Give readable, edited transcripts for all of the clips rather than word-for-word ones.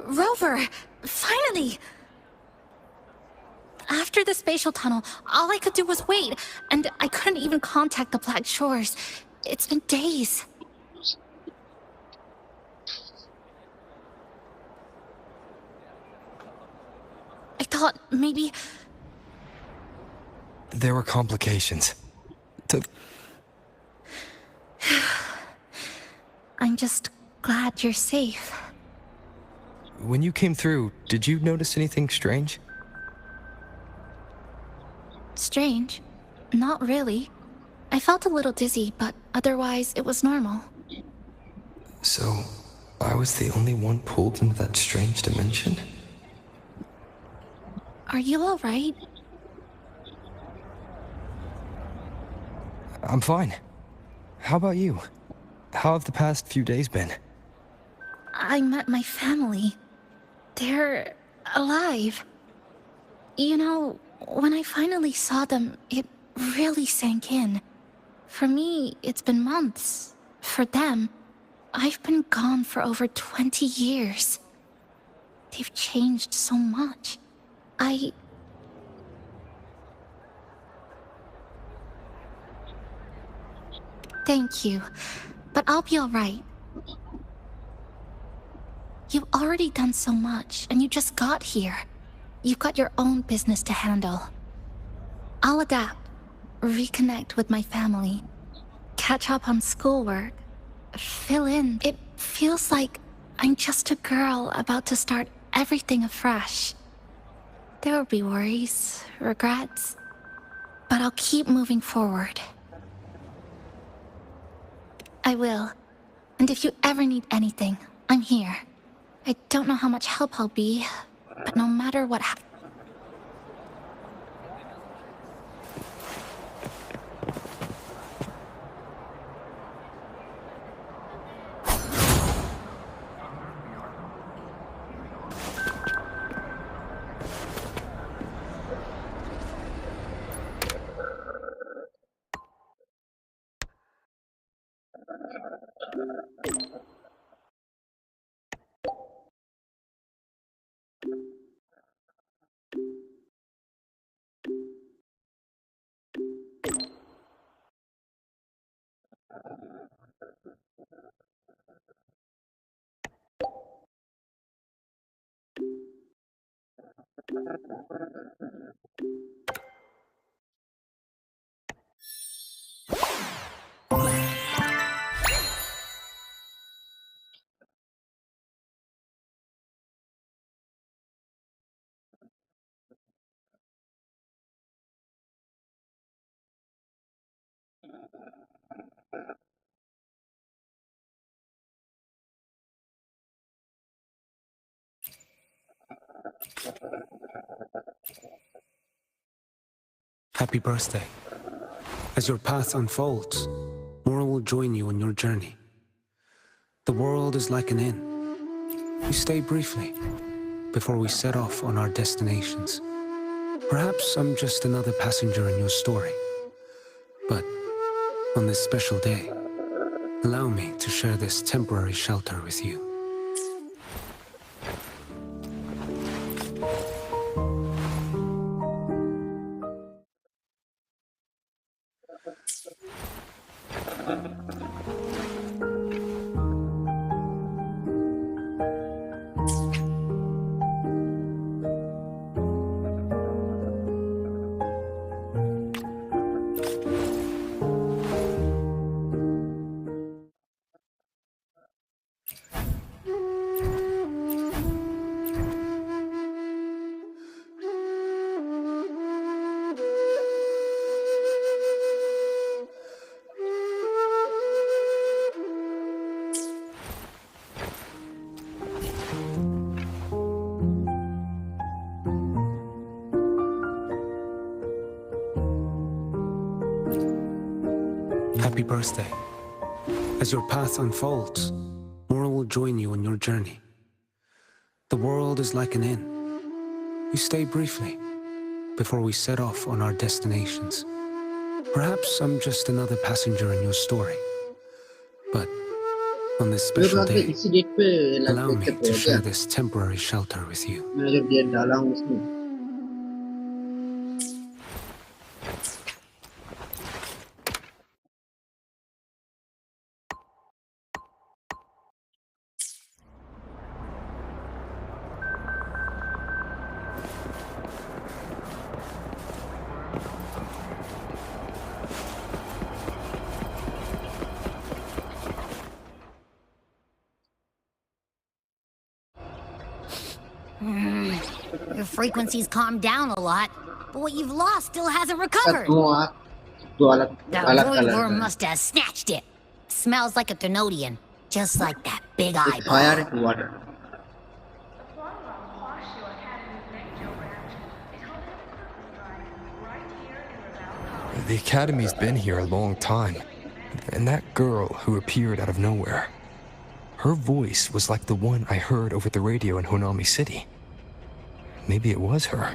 Rover! Finally! After the spatial tunnel, all I could do was wait, and I couldn't even contact the Black Shores. It's been days. I thought maybe... There were complications. I'm just glad you're safe. When you came through, did you notice anything strange? Strange? Not really. I felt a little dizzy, but otherwise it was normal. So, I was the only one pulled into that strange dimension? Are you alright? I'm fine. How about you? How have the past few days been? I met my family. They're alive. You know, when I finally saw them, it really sank in. For me, it's been months. For them, I've been gone for over 20 years. They've changed so much. Thank you, but I'll be alright. You've already done so much, and you just got here. You've got your own business to handle. I'll adapt, reconnect with my family, catch up on schoolwork, fill in. It feels like I'm just a girl about to start everything afresh. There will be worries, regrets, but I'll keep moving forward. I will. And if you ever need anything, I'm here. I don't know how much help I'll be, but no matter what happens... Happy birthday. As your path unfolds, more will join you on your journey. The world is like an inn. You stay briefly before we set off on our destinations. Perhaps I'm just another passenger in your story. But on this special day, allow me to share this temporary shelter with you. Happy birthday. As your path unfolds, more will join you on your journey. The world is like an inn. You stay briefly before we set off on our destinations. Perhaps I'm just another passenger in your story. But on this special day, allow me to share this temporary shelter with you. Your frequency's calmed down a lot, but what you've lost still hasn't recovered. The Rover must have snatched it. Smells like a Canodian, just like that big eyeball. The Academy's been here a long time. And that girl who appeared out of nowhere, her voice was like the one I heard over the radio in Honami City. Maybe it was her.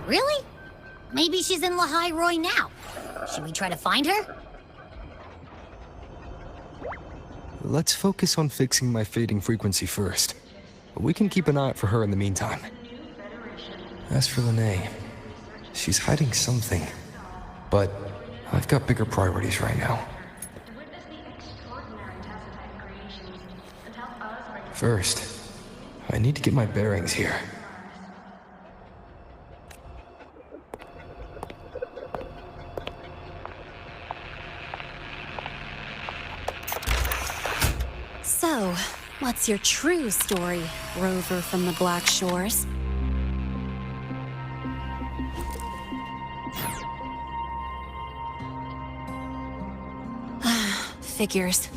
Really? Maybe she's in Lahai Roy now. Should we try to find her? Let's focus on fixing my fading frequency first. We can keep an eye out for her in the meantime. As for Lene, she's hiding something. But I've got bigger priorities right now. First, I need to get my bearings here. So, what's your true story, Rover from the Black Shores? Figures.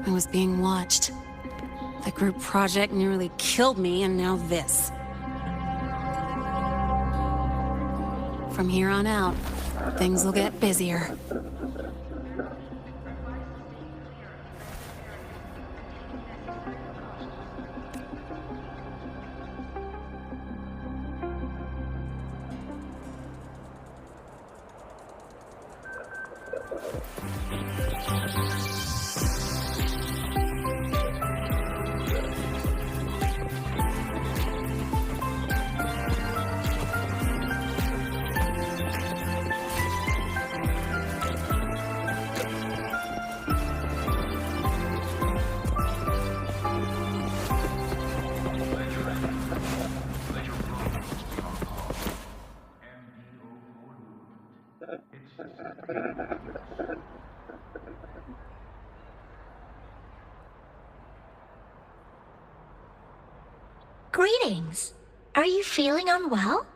I was being watched. The group project nearly killed me, and now this. From here on out, things will get busier. greetings. Are you feeling unwell?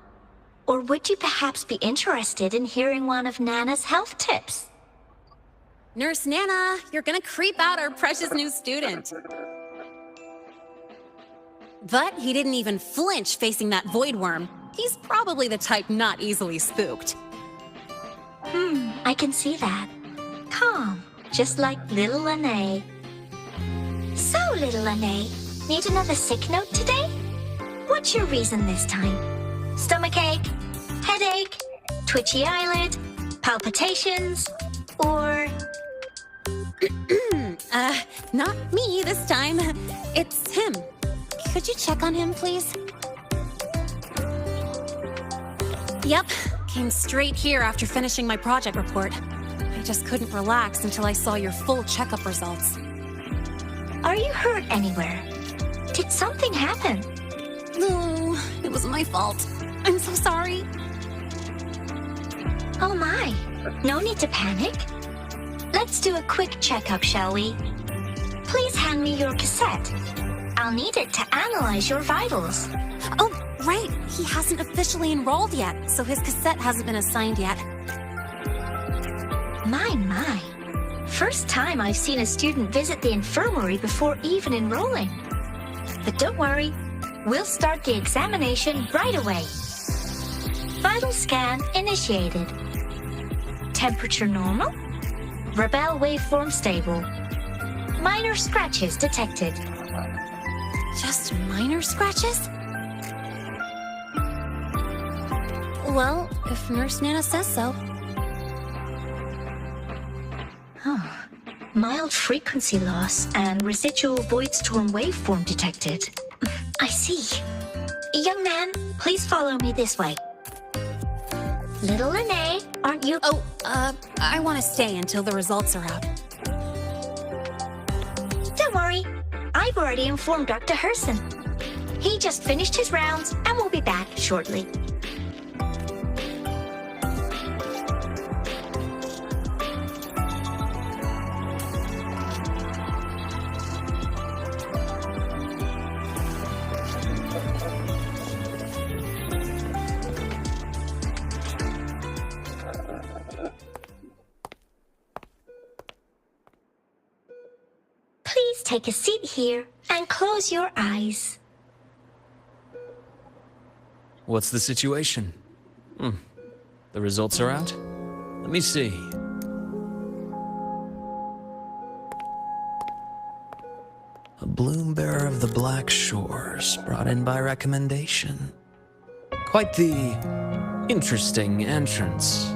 Or would you perhaps be interested in hearing one of Nana's health tips? Nurse Nana, you're gonna creep out our precious new student. But he didn't even flinch facing that void worm. He's probably the type not easily spooked. I can see that. Calm, just like little Lene. So, little Lene, need another sick note today? What's your reason this time? Stomachache? Headache? Twitchy eyelid? Palpitations? Or... Not me this time. It's him. Could you check on him, please? Yep, came straight here after finishing my project report. I just couldn't relax until I saw your full checkup results. Are you hurt anywhere? Did something happen? No, it was my fault. I'm so sorry. Oh my, no need to panic. Let's do a quick checkup, shall we? Please hand me your cassette. I'll need it to analyze your vitals. Oh, right. He hasn't officially enrolled yet, so his cassette hasn't been assigned yet. My. First time I've seen a student visit the infirmary before even enrolling. But don't worry, we'll start the examination right away. Vital scan initiated. Temperature normal. Rebel waveform stable. Minor scratches detected. Just minor scratches? Well, if Nurse Nana says so. Mild frequency loss and residual void storm waveform detected. I see. Young man, please follow me this way. Little Lene, aren't you? Oh, I want to stay until the results are out. Don't worry. I've already informed Dr. Herson. He just finished his rounds and will be back shortly. Please take a seat here and close your eyes. What's the situation? The results are out? Let me see. A bloom bearer of the Black Shores, brought in by recommendation. Quite the interesting entrance.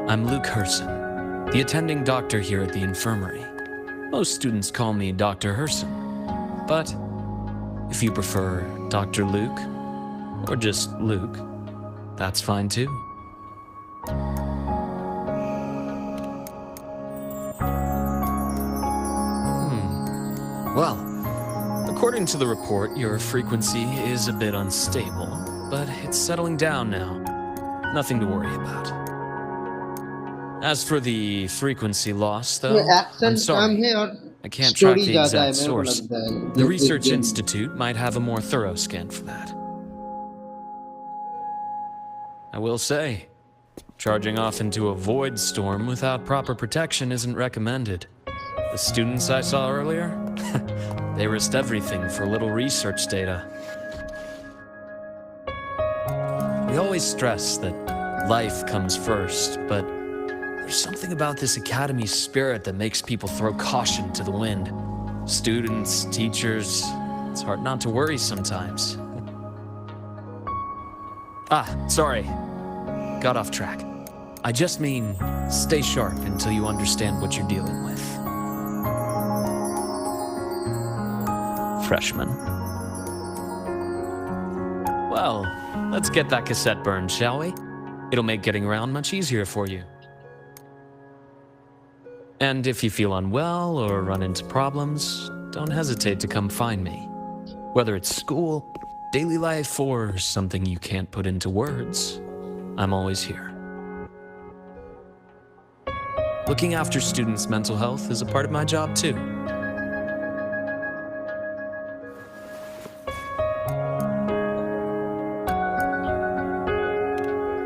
I'm Luke Herson, the attending doctor here at the infirmary. Most students call me Dr. Herson, but if you prefer Dr. Luke, or just Luke, that's fine too. Well, according to the report, your frequency is a bit unstable, but it's settling down now. Nothing to worry about. As for the frequency loss, though, I'm sorry, I can't track the exact source. The Research Institute might have a more thorough scan for that. I will say, charging off into a void storm without proper protection isn't recommended. The students I saw earlier, they risked everything for a little research data. We always stress that life comes first, but there's something about this academy spirit that makes people throw caution to the wind. Students, teachers, it's hard not to worry sometimes. Sorry. Got off track. I just mean, stay sharp until you understand what you're dealing with. Freshman. Well, let's get that cassette burned, shall we? It'll make getting around much easier for you. And if you feel unwell or run into problems, don't hesitate to come find me. Whether it's school, daily life, or something you can't put into words, I'm always here. Looking after students' mental health is a part of my job, too.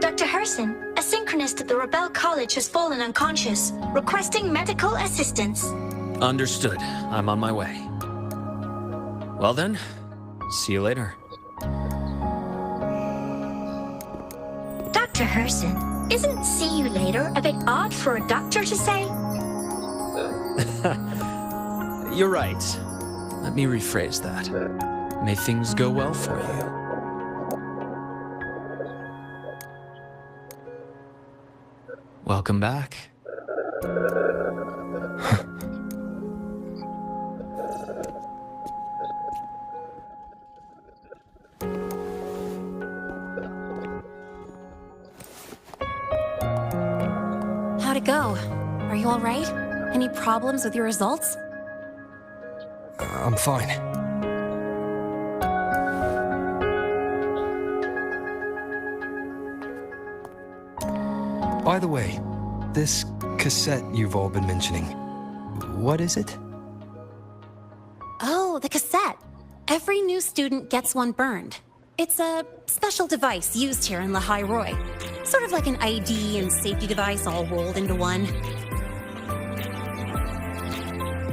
Dr. Herson, a synchronist at the Rebel College has fallen unconscious, requesting medical assistance. Understood. I'm on my way. Well then, see you later. Dr. Herson, isn't see you later a bit odd for a doctor to say? You're right. Let me rephrase that. May things go well for you. Welcome back. How'd it go? Are you all right? Any problems with your results? I'm fine. By the way, this cassette you've all been mentioning, what is it? Oh, the cassette. Every new student gets one burned. It's a special device used here in Lehigh Roy. Sort of like an ID and safety device all rolled into one.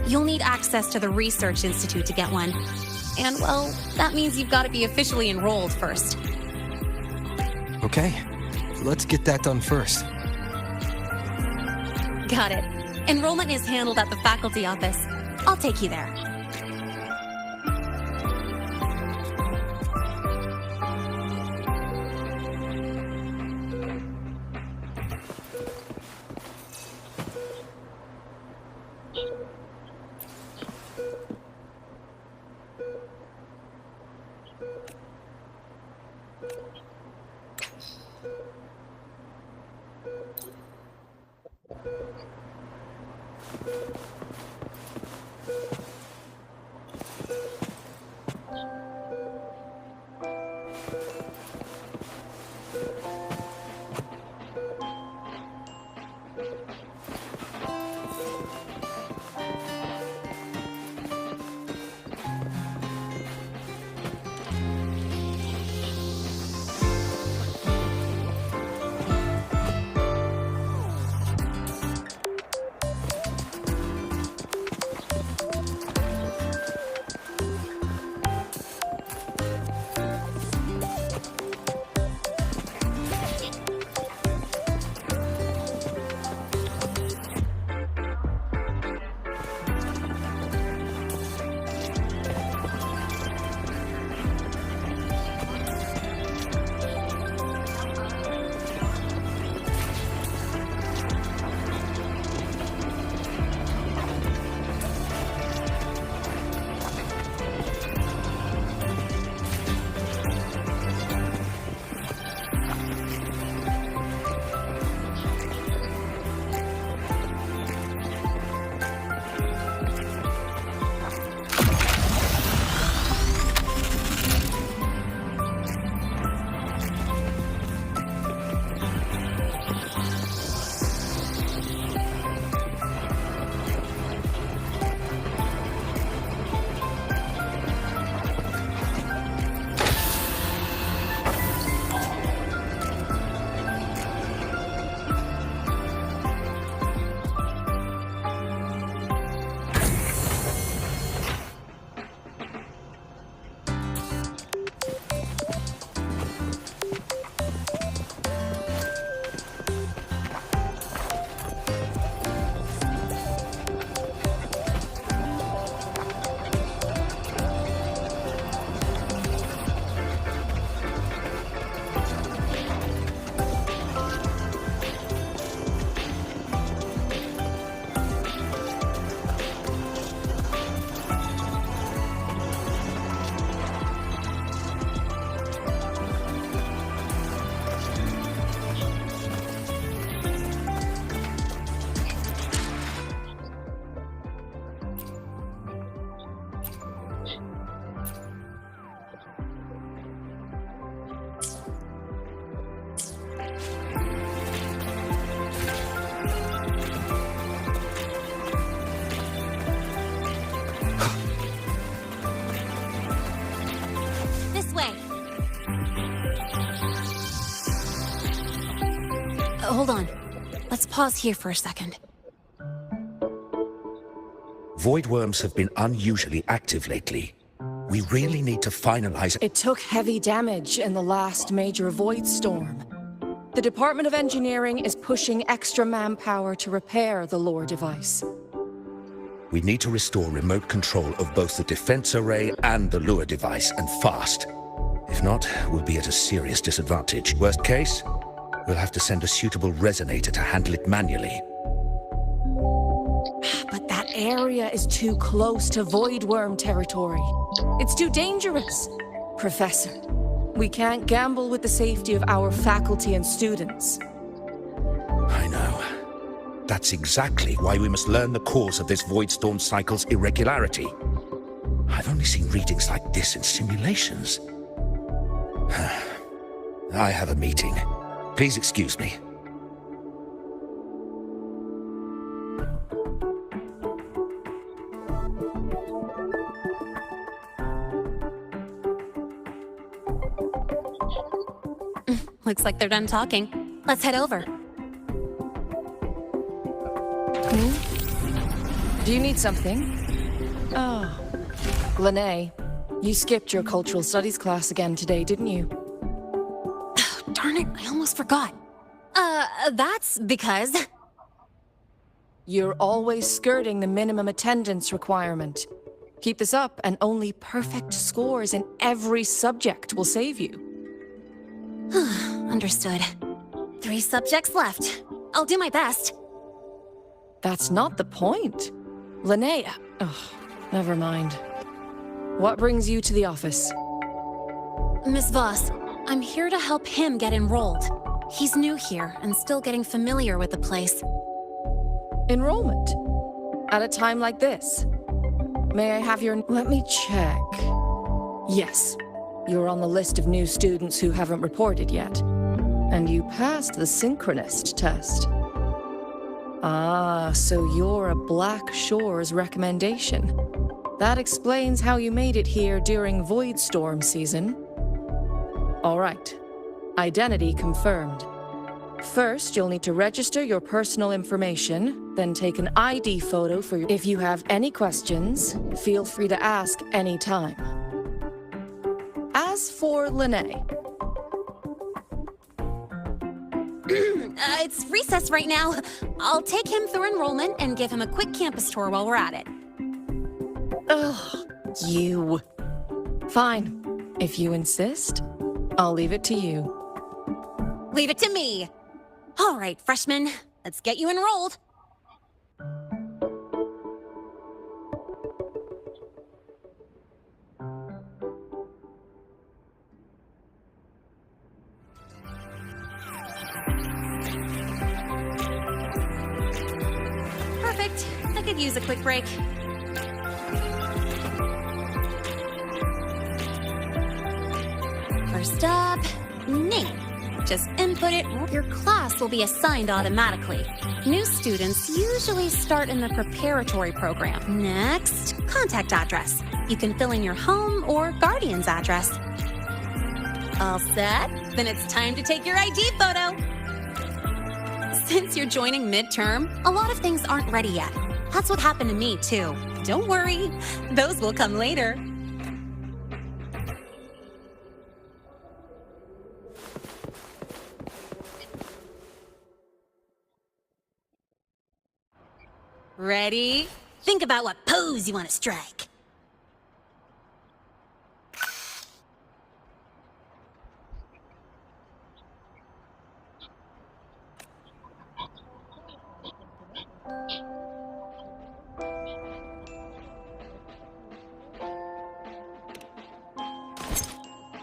You'll need access to the Research Institute to get one. And, well, that means you've got to be officially enrolled first. Okay, let's get that done first. Got it. Enrollment is handled at the faculty office. I'll take you there. pause here for a second. Void worms have been unusually active lately. We really need to finalize... It took heavy damage in the last major void storm. The Department of Engineering is pushing extra manpower to repair the lore device. We need to restore remote control of both the defense array and the lure device, and fast. If not, we'll be at a serious disadvantage. Worst case, we'll have to send a suitable resonator to handle it manually. But that area is too close to void worm territory. It's too dangerous. Professor, we can't gamble with the safety of our faculty and students. I know. That's exactly why we must learn the cause of this void storm cycle's irregularity. I've only seen readings like this in simulations. I have a meeting. Please excuse me. Looks like they're done talking. Let's head over. Do you need something? Oh. Lene, you skipped your cultural studies class again today, didn't you? Darn it, I almost forgot. That's because... You're always skirting the minimum attendance requirement. Keep this up, and only perfect scores in every subject will save you. Understood. 3 subjects left. I'll do my best. That's not the point. Linnea. Oh, never mind. What brings you to the office? Miss Voss, I'm here to help him get enrolled. He's new here and still getting familiar with the place. Enrollment? At a time like this? May I have your... Let me check. Yes. You're on the list of new students who haven't reported yet. And you passed the synchronist test. Ah, so you're a Black Shores recommendation. That explains how you made it here during Void Storm season. All right. Identity confirmed. First, you'll need to register your personal information, then take an ID photo for your... If you have any questions, feel free to ask any time. As for Lene... It's recess right now. I'll take him through enrollment and give him a quick campus tour while we're at it. Ugh, you. Fine. If you insist, I'll leave it to you. Leave it to me. All right, freshman, let's get you enrolled. Perfect. I could use a quick break. First up, name. Just input it. Your class will be assigned automatically. New students usually start in the preparatory program. Next, contact address. You can fill in your home or guardian's address. All set? Then it's time to take your ID photo. Since you're joining midterm, a lot of things aren't ready yet. That's what happened to me, too. Don't worry, those will come later. Ready? Think about what pose you want to strike.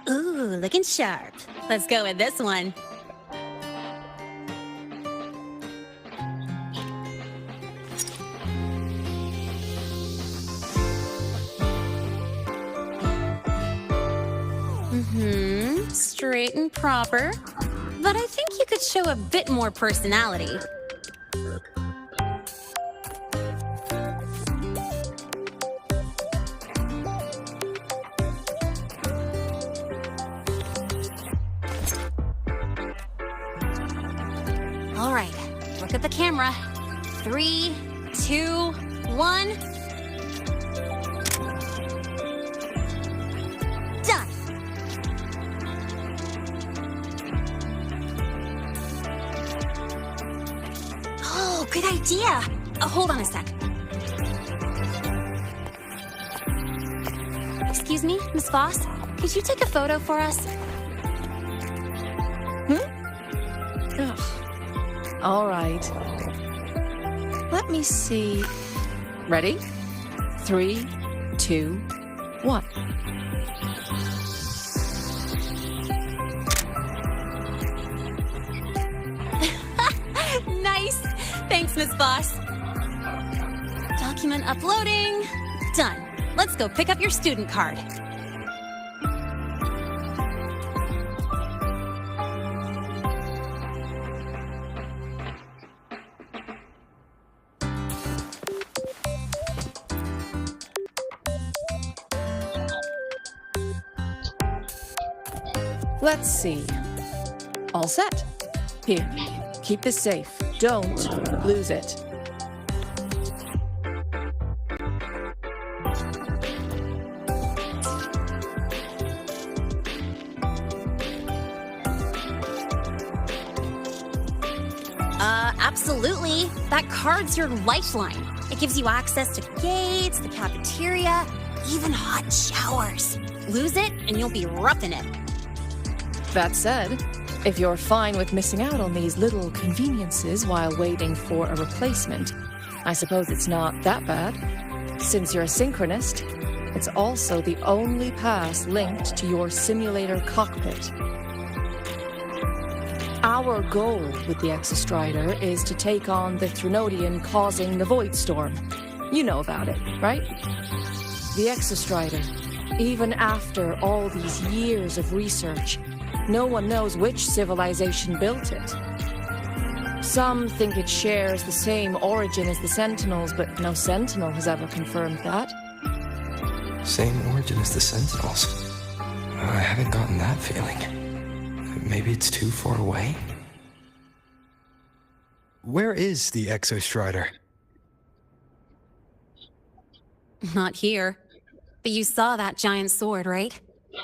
Ooh, looking sharp. Let's go with this one. Straight and proper. But I think you could show a bit more personality. All right, we're Look at the camera. 3, 2, 1. Done. Oh, good idea. Hold on a sec. Excuse me, Miss Voss? Could you take a photo for us? Ugh. All right. Let me see. Ready? 3, 2, 1. Nice. Thanks, Miss Voss. Document uploading. Done. Let's go pick up your student card. Let's see. All set. Here, keep this safe. Don't lose it. Absolutely. That card's your lifeline. It gives you access to gates, the cafeteria, even hot showers. Lose it and you'll be roughing it. That said, if you're fine with missing out on these little conveniences while waiting for a replacement, I suppose it's not that bad. Since you're a synchronist, it's also the only pass linked to your simulator cockpit. Our goal with the Exostrider is to take on the Threnodian causing the Void Storm. You know about it, right? The Exostrider, even after all these years of research, no one knows which civilization built it. Some think it shares the same origin as the Sentinels, but no Sentinel has ever confirmed that. Same origin as the Sentinels. I haven't gotten that feeling. Maybe it's too far away? Where is the Exostrider? Not here. But you saw that giant sword, right?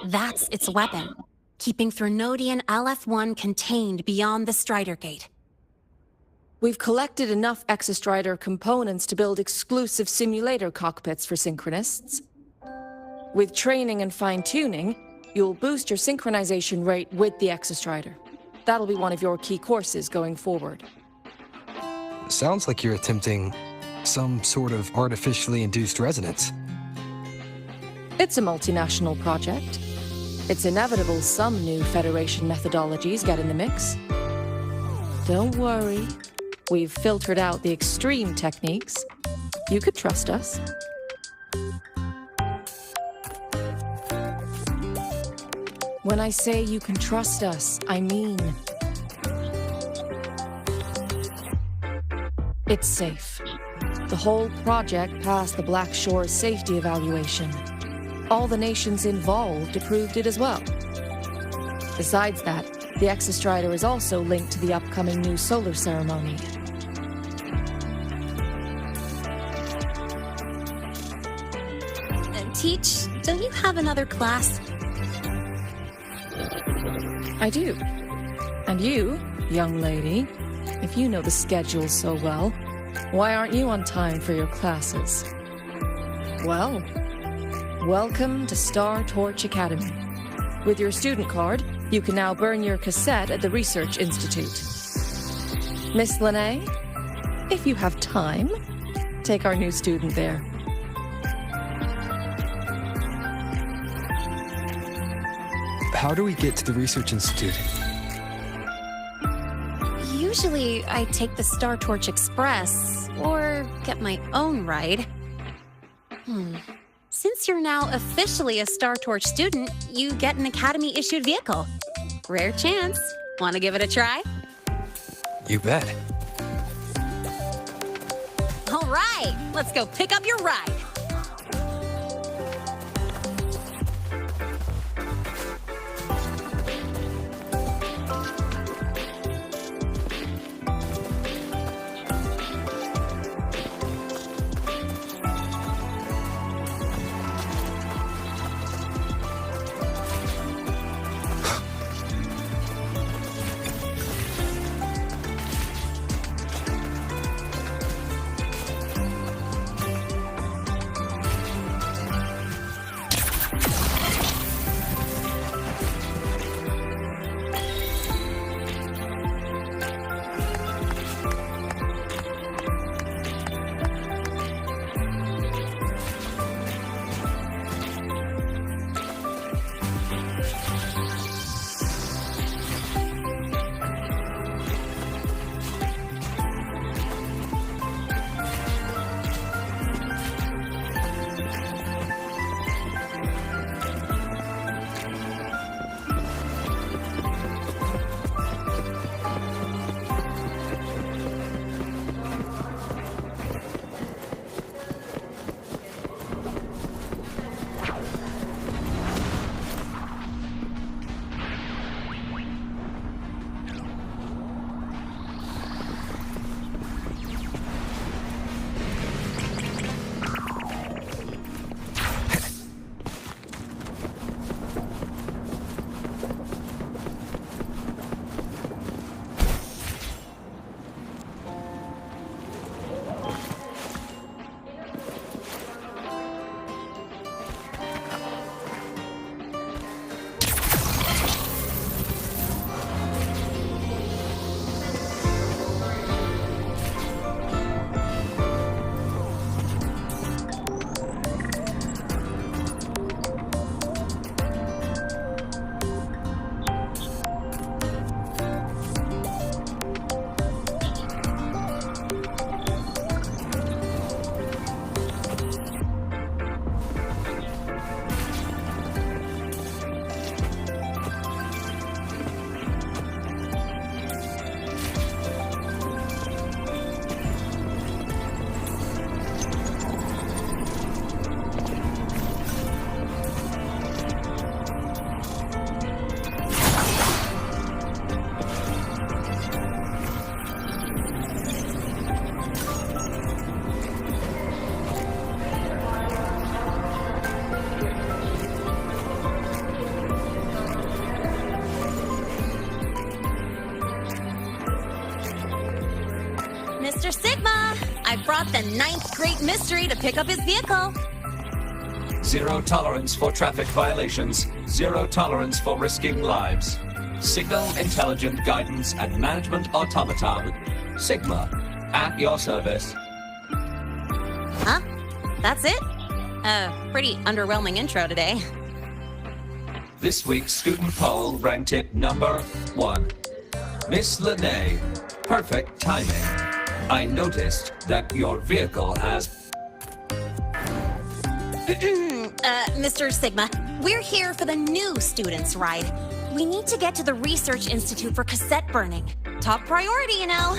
That's its weapon, keeping Threnodian LF-1 contained beyond the Strider Gate. We've collected enough Exostrider components to build exclusive simulator cockpits for synchronists. With training and fine-tuning, you'll boost your synchronization rate with the Exostrider. That'll be one of your key courses going forward. Sounds like you're attempting some sort of artificially induced resonance. It's a multinational project. It's inevitable some new Federation methodologies get in the mix. Don't worry. We've filtered out the extreme techniques. You could trust us. When I say you can trust us, I mean it's safe. The whole project passed the Black Shore safety evaluation. All the nations involved approved it as well. Besides that, the Exostrider is also linked to the upcoming new solar ceremony. Teach, don't you have another class? I do. And you, young lady, if you know the schedule so well, why aren't you on time for your classes? Well, welcome to Star Torch Academy. With your student card, you can now burn your cassette at the Research Institute. Miss Lene, if you have time, take our new student there. How do we get to the Research Institute? Usually, I take the Star Torch Express, or get my own ride. Since you're now officially a Star Torch student, you get an Academy-issued vehicle. Rare chance. Want to give it a try? You bet. All right, let's go pick up your ride. brought the 9th grade mystery to pick up his vehicle. Zero tolerance for traffic violations. Zero tolerance for risking lives. Signal Intelligent Guidance and Management Automaton. Sigma, at your service. Huh? That's it? Pretty underwhelming intro today. This week's student poll ranked it number 1. Miss Lene, perfect timing. I noticed that your vehicle has... Mr. Sigma, we're here for the new students' ride. We need to get to the Research Institute for cassette burning. Top priority, you know.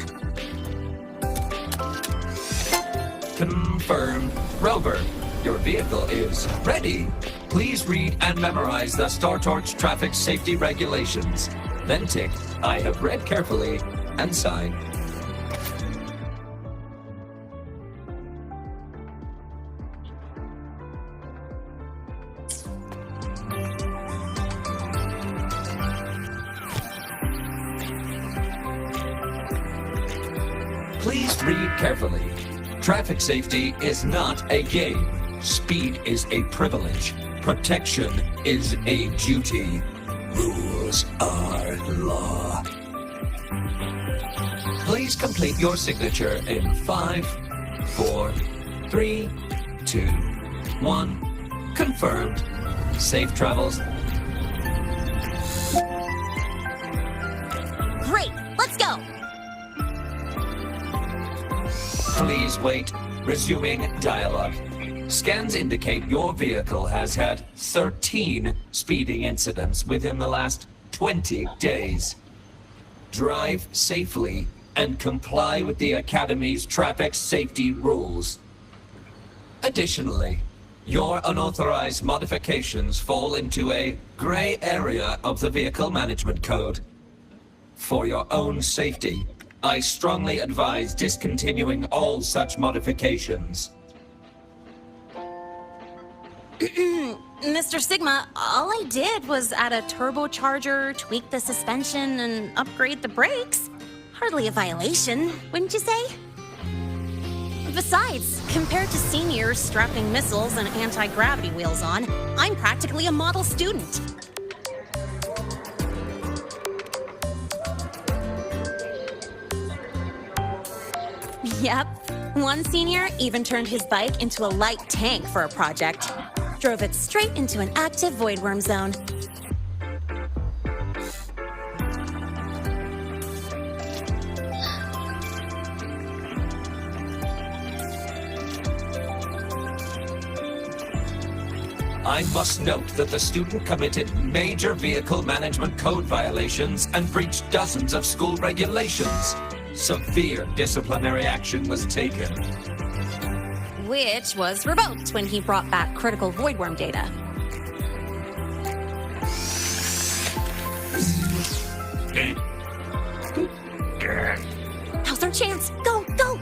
Confirmed. Rover, your vehicle is ready. Please read and memorize the StarTorch traffic safety regulations. Then tick, I have read carefully, and sign. Please read carefully. Traffic safety is not a game. Speed is a privilege. Protection is a duty. Rules are law. Please complete your signature in 5, 4, 3, 2, 1. Confirmed. Safe travels. Great, let's go. Please wait. Resuming dialogue. Scans indicate your vehicle has had 13 speeding incidents within the last 20 days. Drive safely and comply with the Academy's traffic safety rules. Additionally, your unauthorized modifications fall into a gray area of the Vehicle Management Code. For your own safety, I strongly advise discontinuing all such modifications. Mr. Sigma, all I did was add a turbocharger, tweak the suspension, and upgrade the brakes. Hardly a violation, wouldn't you say? Besides, compared to seniors strapping missiles and anti-gravity wheels on, I'm practically a model student. Yep. One senior even turned his bike into a light tank for a project. Drove it straight into an active voidworm zone. I must note that the student committed major vehicle management code violations and breached dozens of school regulations. Severe disciplinary action was taken. Which was revoked when he brought back critical voidworm data. Now's our chance! Go, go!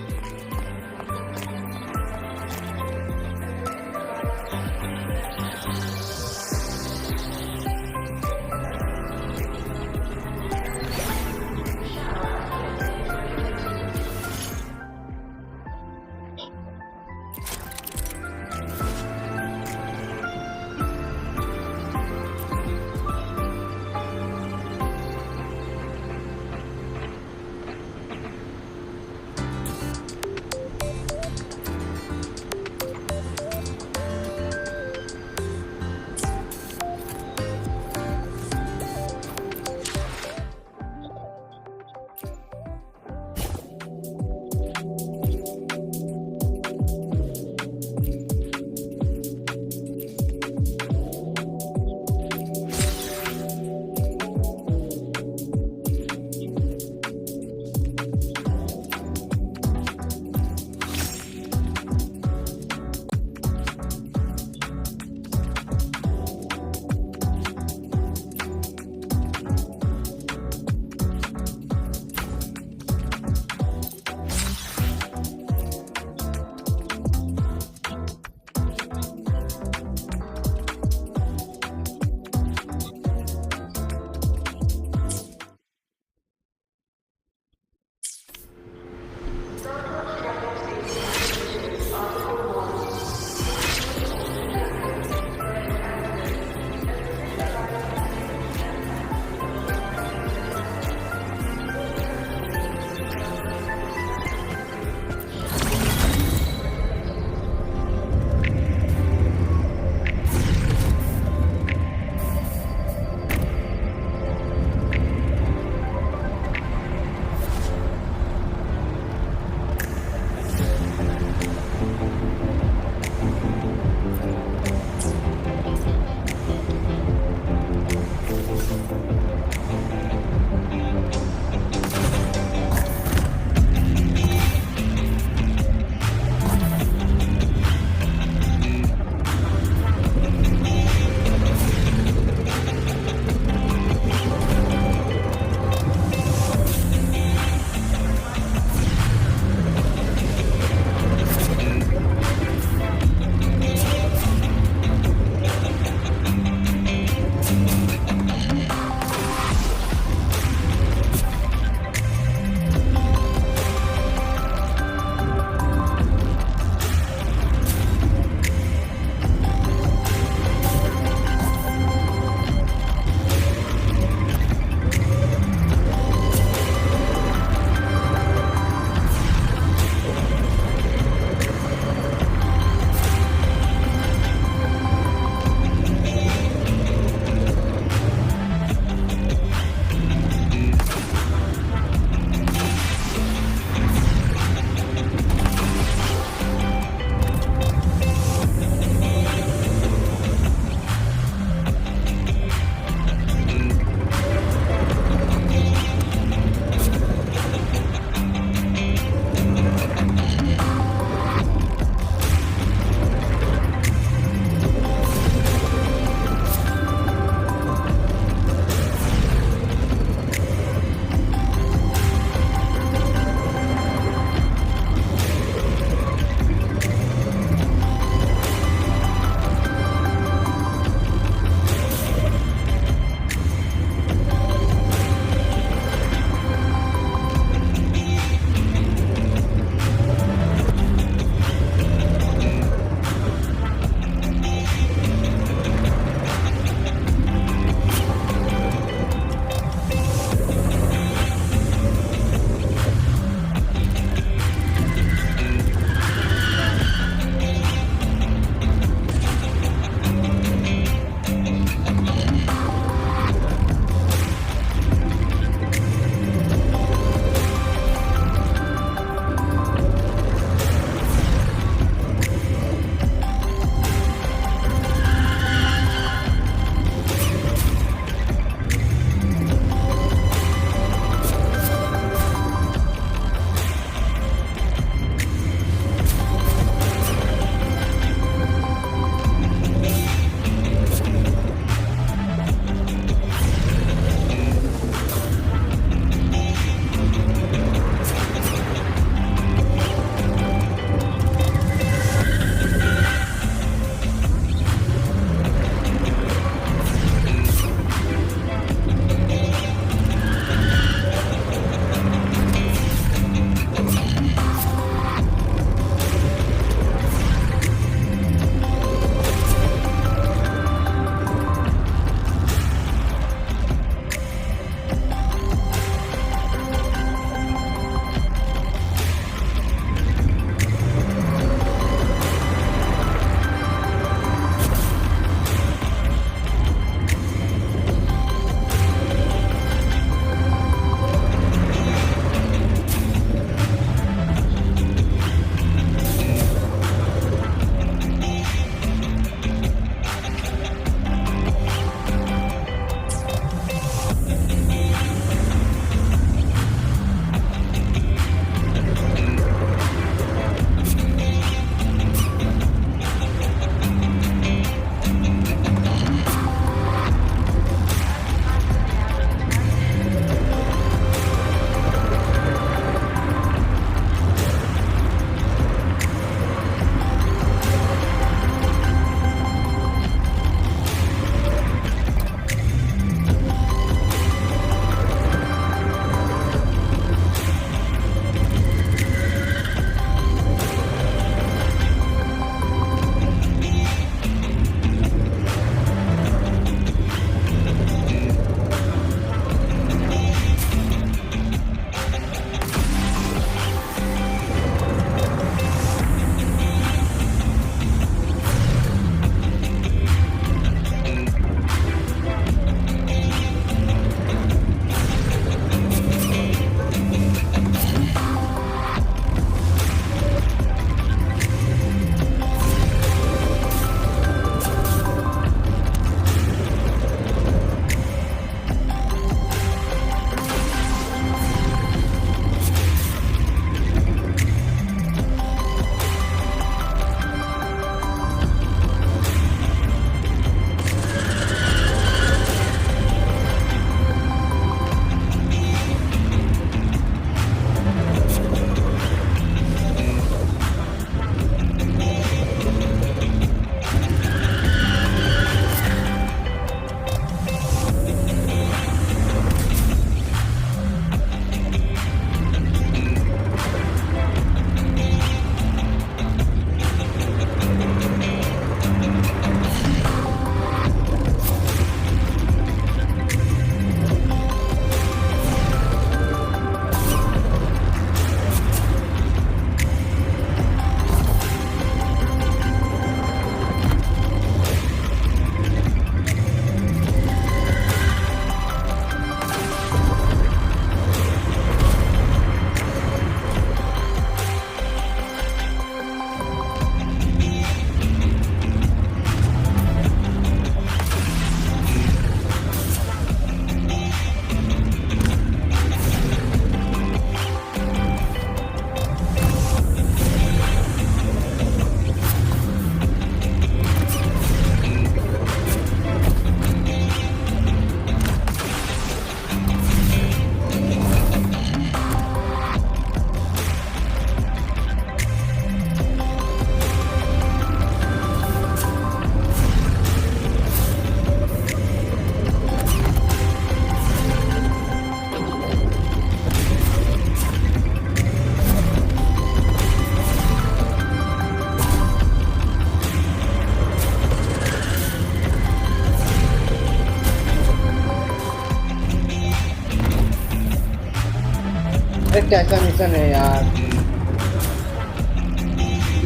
कैसा mission है यार?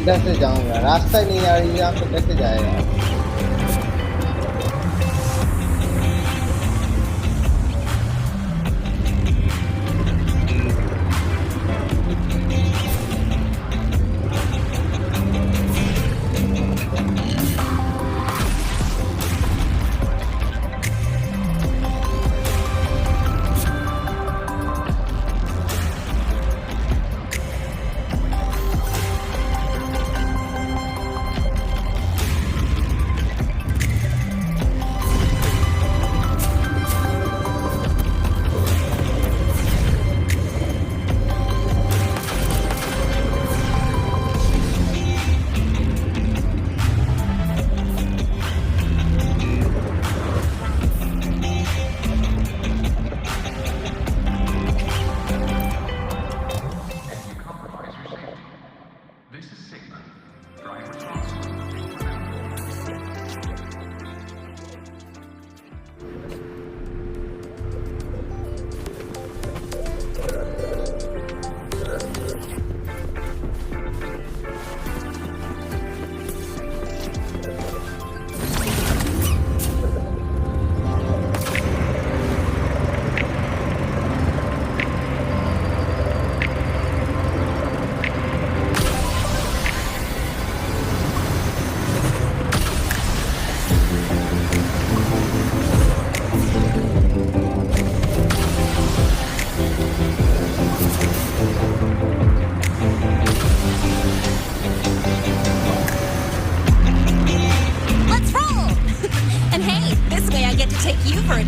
इधर से जाऊंगा, रास्ता नहीं यार, यहाँ पे कैसे जाएगा?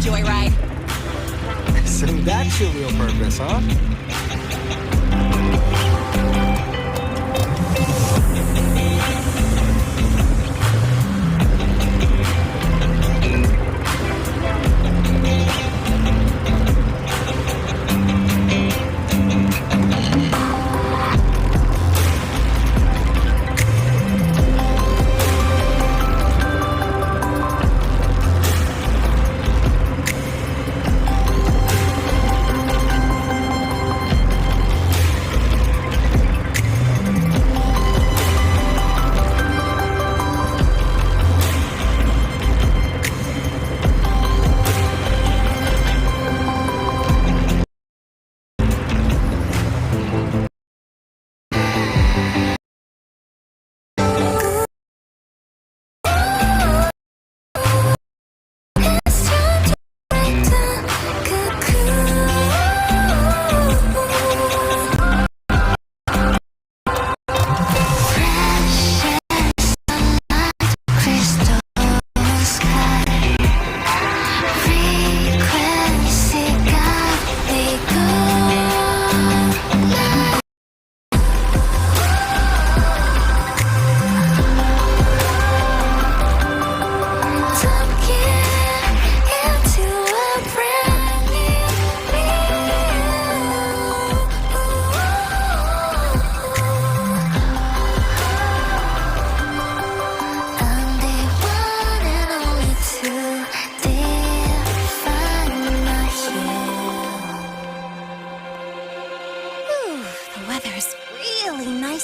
joyride. So that's your real purpose, huh?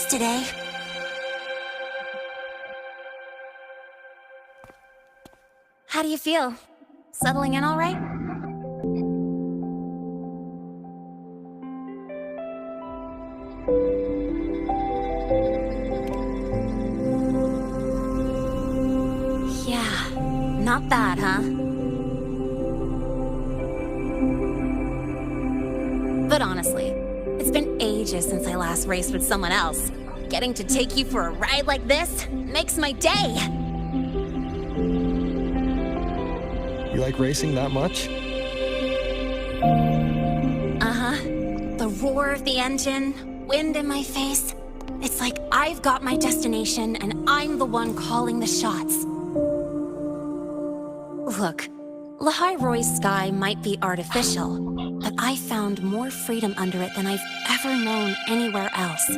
Today. How do you feel? Settling in all right? Yeah, not bad, huh? But honestly, it's been ages since I last raced with someone else. Getting to take you for a ride like this makes my day. You like racing that much? Uh-huh. The roar of the engine, wind in my face. It's like I've got my destination and I'm the one calling the shots. Look, Lahai Roy's sky might be artificial, but I found more freedom under it than I've ever known anywhere else.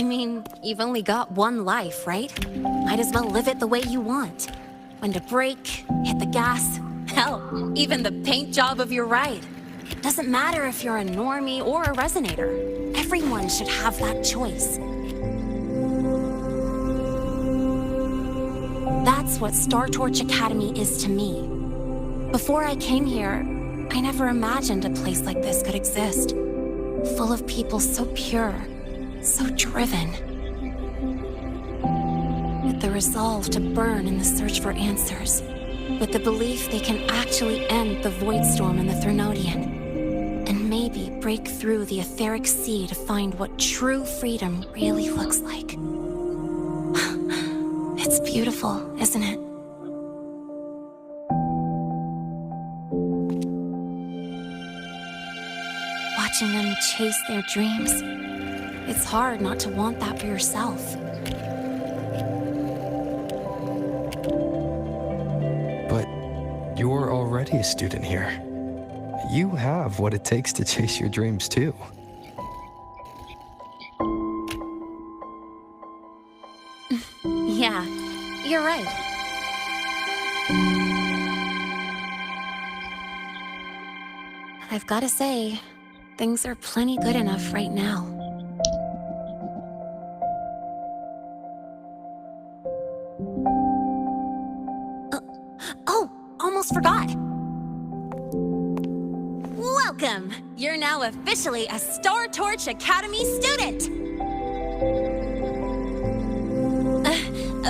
mean, you've only got one life, right? Might as well live it the way you want. When to brake, hit the gas, hell, even the paint job of your ride. Doesn't matter if you're a normie or a resonator. Everyone should have that choice. That's what Star Torch Academy is to me. Before I came here, I never imagined a place like this could exist. Full of people so pure, so driven. With the resolve to burn in the search for answers. With the belief they can actually end the void storm in the Threnodian. And maybe break through the etheric sea to find what true freedom really looks like. It's beautiful, isn't it? Watching them chase their dreams. It's hard not to want that for yourself. But you're already a student here. You have what it takes to chase your dreams too. Yeah, you're right. I've got to say, things are plenty good enough right now. Oh, almost forgot. Welcome! You're now officially a Star Torch Academy student!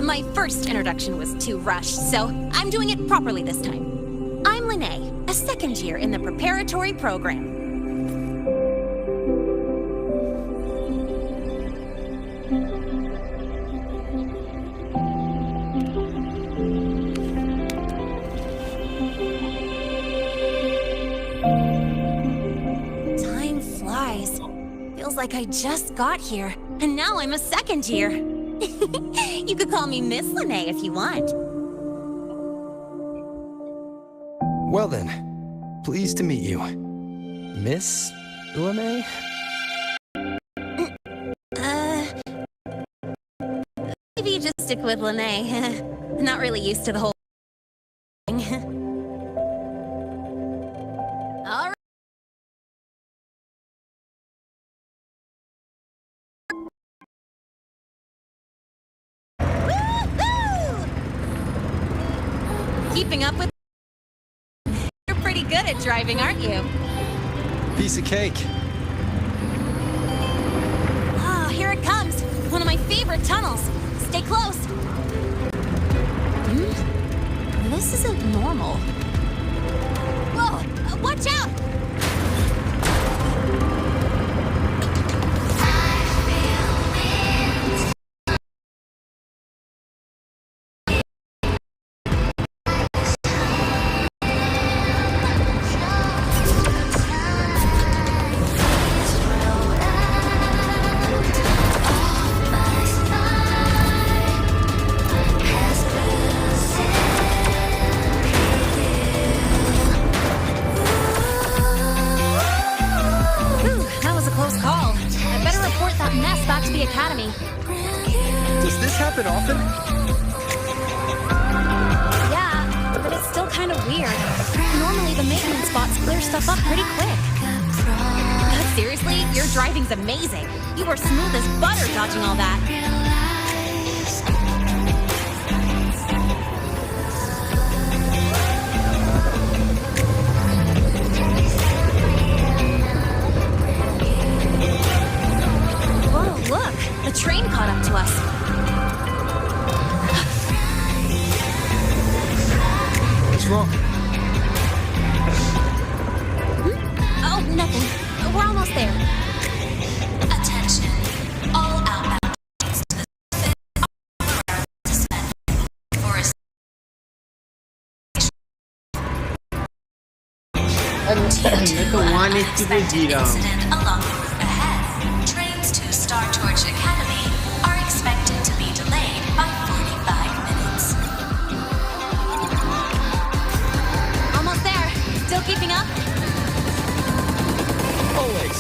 My first introduction was too rushed, so I'm doing it properly this time. I'm Lene, a second year in the preparatory program. Time flies. Feels like I just got here, and now I'm a second year. You could call me Miss Lene if you want. Well then, pleased to meet you. Miss Lene? Maybe you just stick with Lene. Not really used to the whole thing. All right. Keeping up with... You're pretty good at driving, aren't you? Piece of cake. Oh, here it comes. One of my favorite tunnels. Stay close. This isn't normal. Whoa! Watch out! Does this happen often? Yeah, but it's still kind of weird. Normally the maintenance bots clear stuff up pretty quick. Seriously, your driving's amazing. You were smooth as butter dodging all that. Whoa, look! The train caught up to us. What's wrong? Oh, nothing. We're almost there. Attention. All outbound trains to the suspend for a incident along the route ahead. Trains to Star Torch Academy are expected to be delayed by 45 minutes. Almost there. Still keeping up? Always.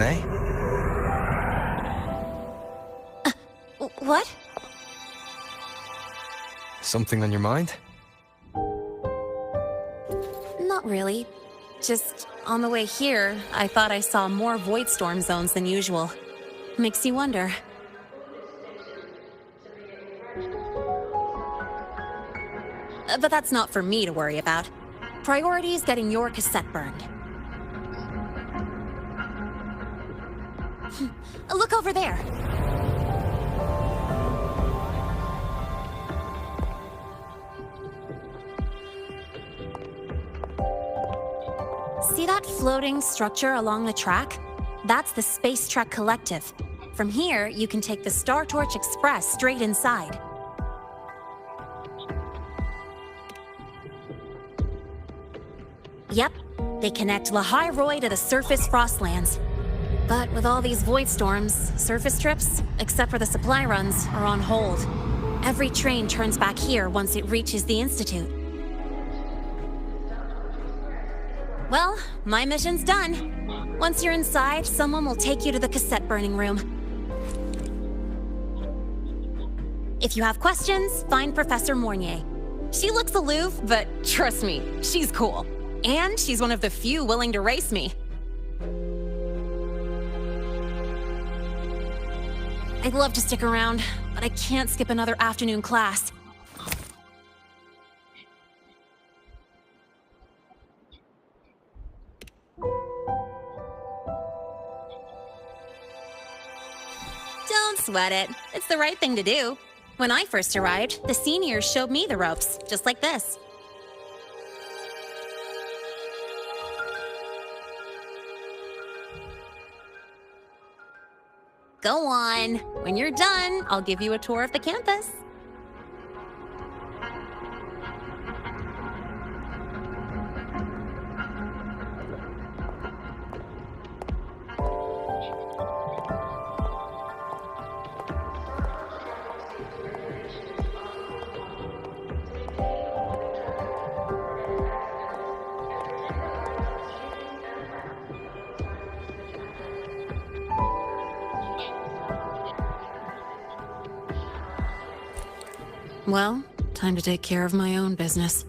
Lene? What? Something on your mind? Not really. Just on the way here, I thought I saw more void storm zones than usual. Makes you wonder. But that's not for me to worry about. Priority is getting your cassette burned. Look over there. See that floating structure along the track? That's the Space Trek Collective. From here, you can take the Star Torch Express straight inside. Yep, they connect Lahai to the surface Frostlands. But with all these void storms, surface trips, except for the supply runs, are on hold. Every train turns back here once it reaches the Institute. Well, my mission's done. Once you're inside, someone will take you to the cassette burning room. If you have questions, find Professor Mornier. She looks aloof, but trust me, she's cool. And she's one of the few willing to race me. I'd love to stick around, but I can't skip another afternoon class. Don't sweat it. It's the right thing to do. When I first arrived, the seniors showed me the ropes, just like this. Go on. When you're done, I'll give you a tour of the campus. Well, time to take care of my own business.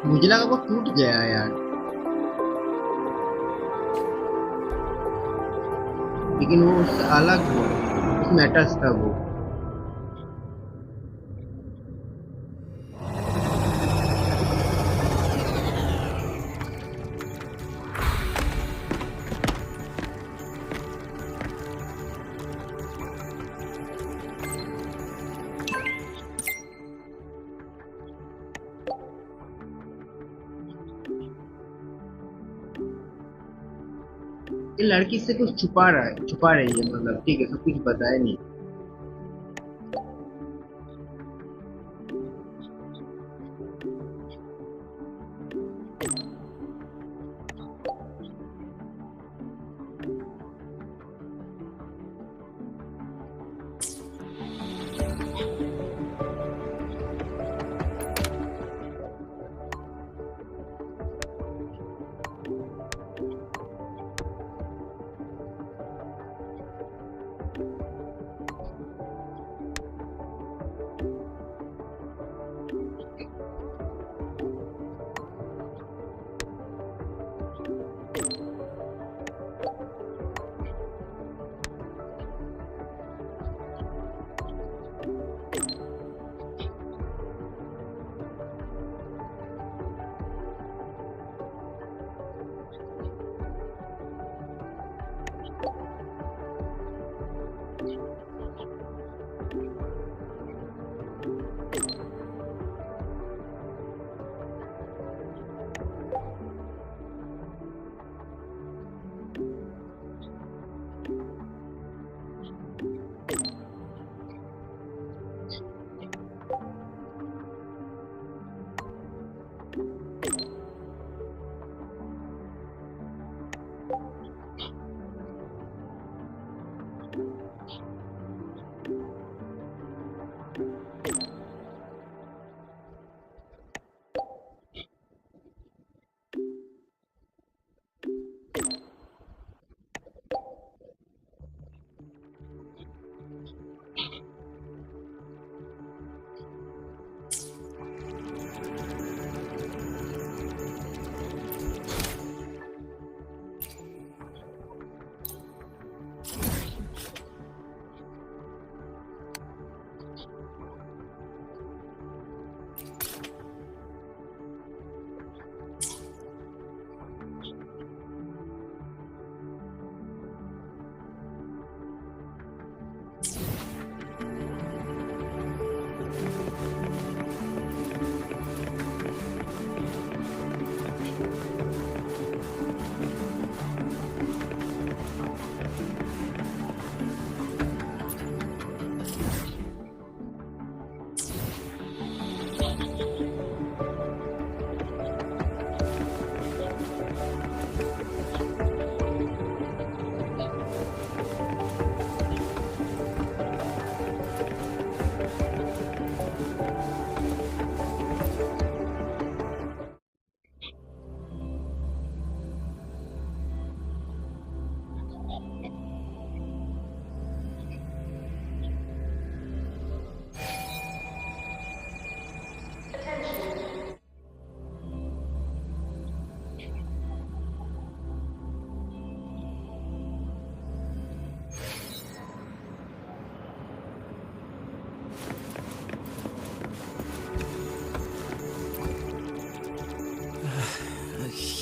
मुझे लगा वो टूट गया यार, लेकिन वो उससे अलग हुआ, उस मेटल्स था वो। ये लड़की से कुछ छुपा रही है, मतलब ठीक है, सब कुछ बताया नहीं।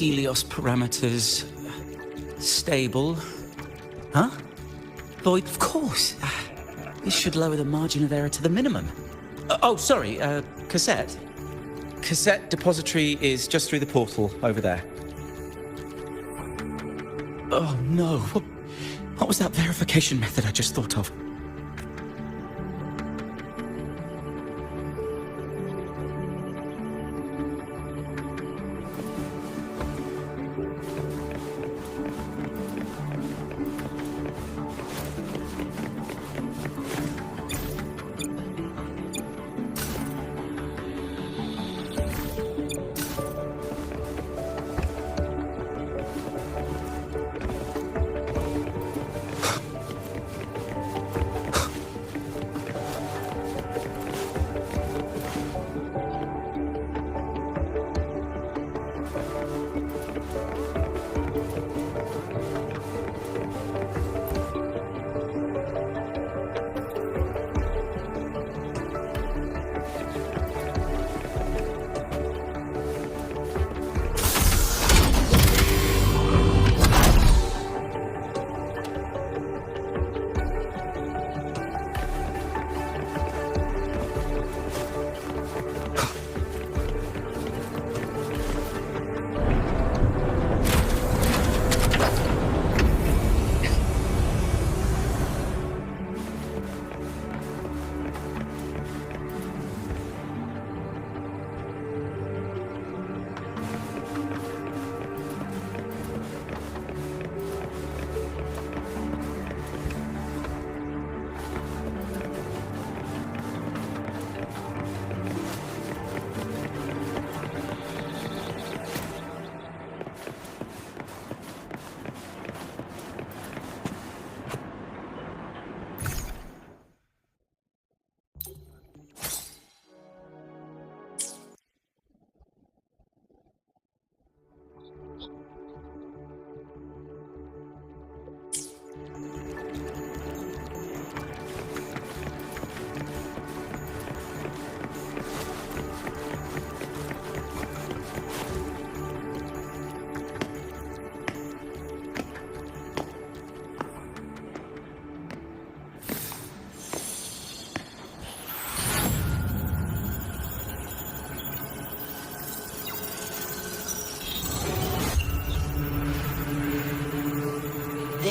Helios parameters stable. Huh? Void, of course. This should lower the margin of error to the minimum. Oh, sorry, cassette. Cassette depository is just through the portal over there. Oh no, what was that verification method I just thought of?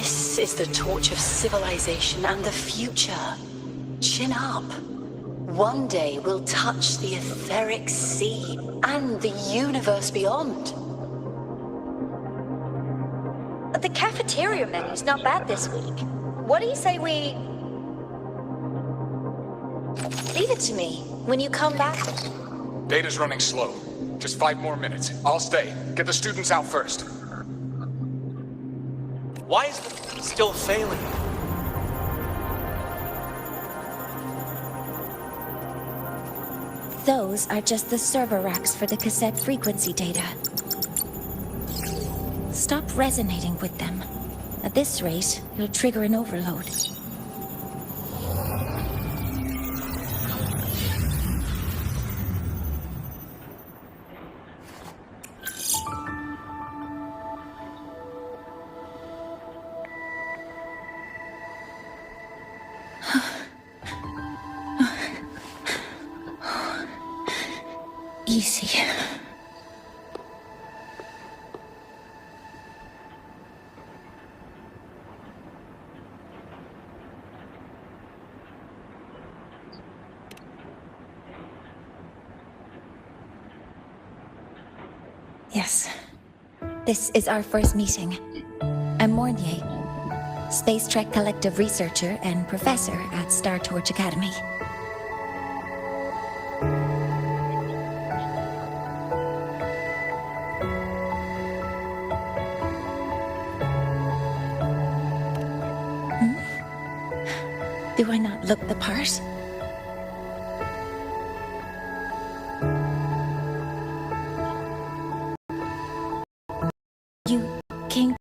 This is the torch of civilization and the future. Chin up. One day we'll touch the etheric sea and the universe beyond. The cafeteria menu's not bad this week. What do you say we... Leave it to me. When you come back... Data's running slow. Just 5 more minutes. I'll stay. Get the students out first. Why is it still failing? Those are just the server racks for the cassette frequency data. Stop resonating with them. At this rate, you'll trigger an overload. Easy. Yes. This is our first meeting. I'm Mornier, Space Trek Collective researcher and professor at Star Torch Academy. Do I not look the part? You came...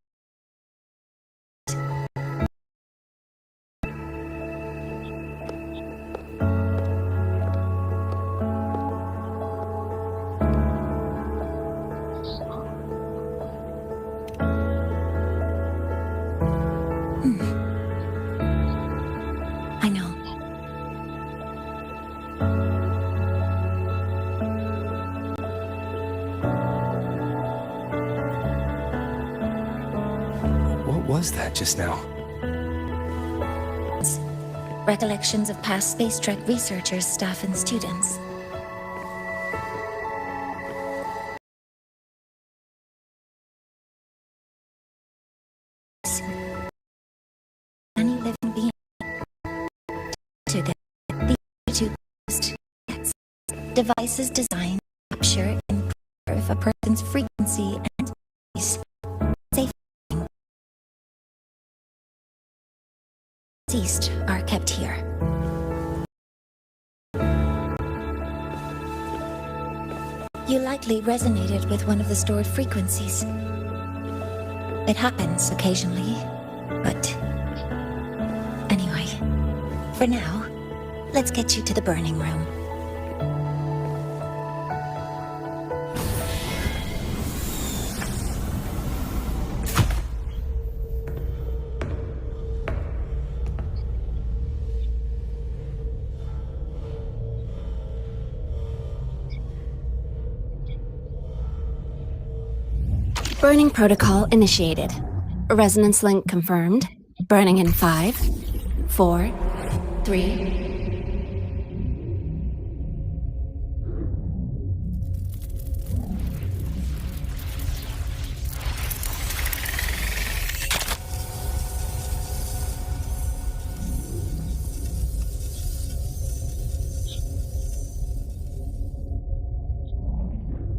I know. What was that just now? Recollections of past Space Trek researchers, staff, and students. Any living being to the post devices designed to capture and preserve a person's frequency and voice. Deceased are kept here. You likely resonated with one of the stored frequencies. It happens occasionally, but anyway, for now, let's get you to the burning room. Burning protocol initiated. Resonance link confirmed. Burning in 5, 4, 3...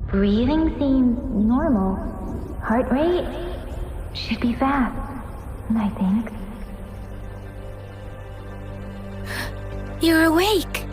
Breathing seems normal. Heart rate should be fast, I think. You're awake.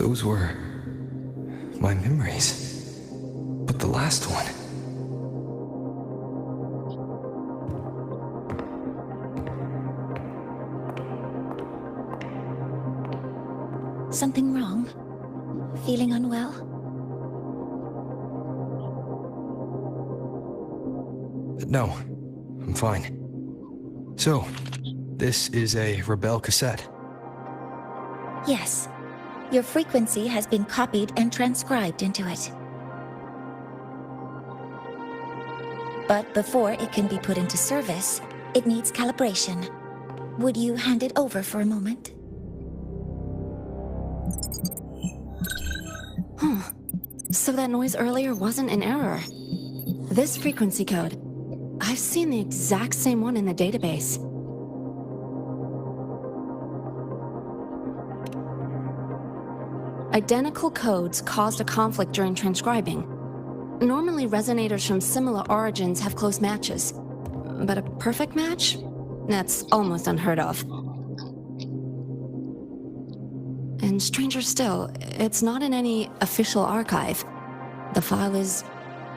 Those were my memories. But the last one... Something wrong? Feeling unwell? No, I'm fine. So, this is a Rebel cassette. Yes. Your frequency has been copied and transcribed into it. But before it can be put into service, it needs calibration. Would you hand it over for a moment? So that noise earlier wasn't an error. This frequency code, I've seen the exact same one in the database. Identical codes caused a conflict during transcribing. Normally, resonators from similar origins have close matches. But a perfect match? That's almost unheard of. And stranger still, it's not in any official archive. The file is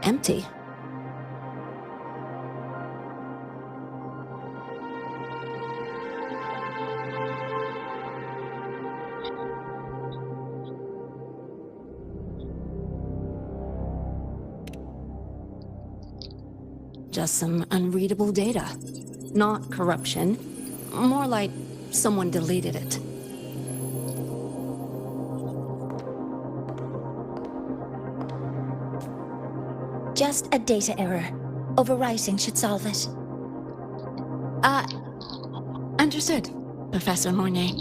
empty. Just some unreadable data. Not corruption. More like someone deleted it. Just a data error. Overwriting should solve it. Understood, Professor Mornay.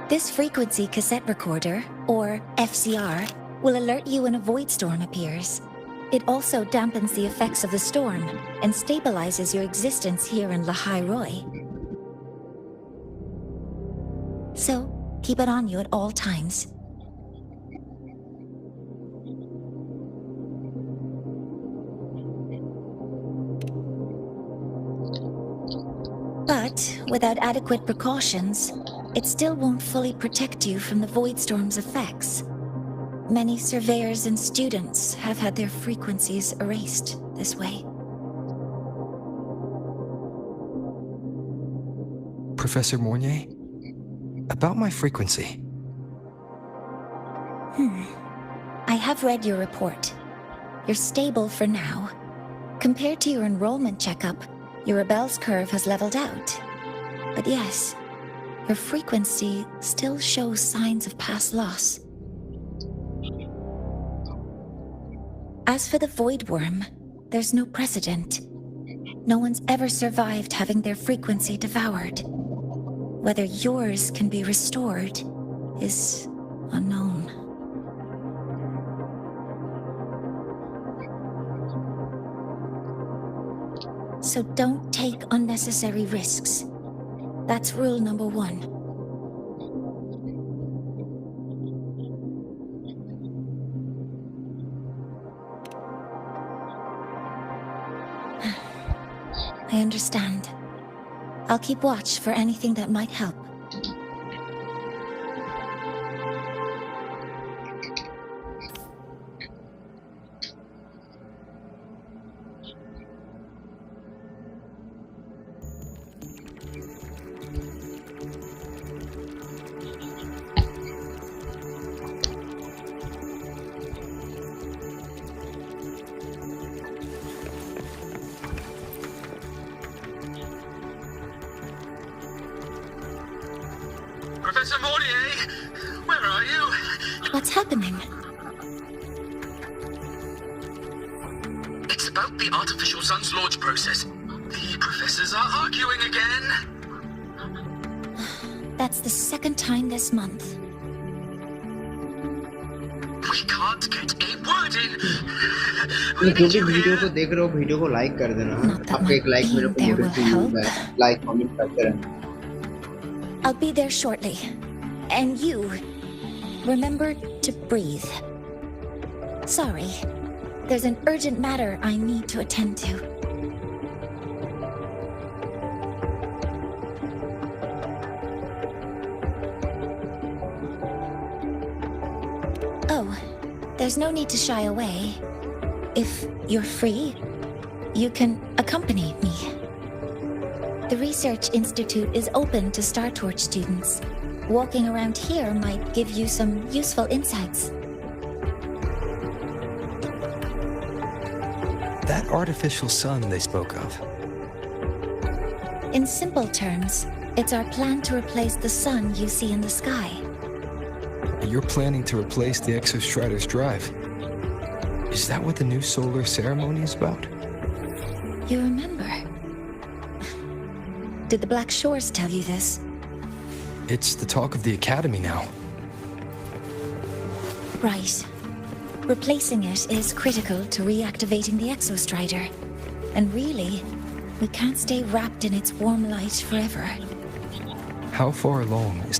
This frequency cassette recorder, or FCR, will alert you when a void storm appears. It also dampens the effects of the storm and stabilizes your existence here in Lahai Roy. So, keep it on you at all times. But, without adequate precautions, it still won't fully protect you from the void storm's effects. Many surveyors and students have had their frequencies erased this way. Professor Mornay? About my frequency. I have read your report. You're stable for now. Compared to your enrollment checkup, your rebel's curve has leveled out. But yes, your frequency still shows signs of past loss. As for the Void Worm, there's no precedent. No one's ever survived having their frequency devoured. Whether yours can be restored is unknown. So don't take unnecessary risks. That's rule number 1. I understand. I'll keep watch for anything that might help. Professor Mortier, where are you? What's happening? It's about the artificial sun's launch process. The professors are arguing again. That's the second time this month. We can't get a word in. जो भी video को देख रहे हो video को like कर देना आपका एक लाइक मेरे को मोटिवेट मिलता है लाइक कमेंट करते रहना I'll be there shortly. And you, remember to breathe. Sorry, There's an urgent matter I need to attend to. Oh, there's no need to shy away. If you're free, you can accompany me. The Research Institute is open to Star Torch students. Walking around here might give you some useful insights. That artificial sun they spoke of. In simple terms, it's our plan to replace the sun you see in the sky. You're planning to replace the Exostrider's drive. Is that what the new solar ceremony is about? You remember? Did the Black Shores tell you this? It's the talk of the Academy now. Right. Replacing it is critical to reactivating the Exostrider. And really, we can't stay wrapped in its warm light forever. How far along is...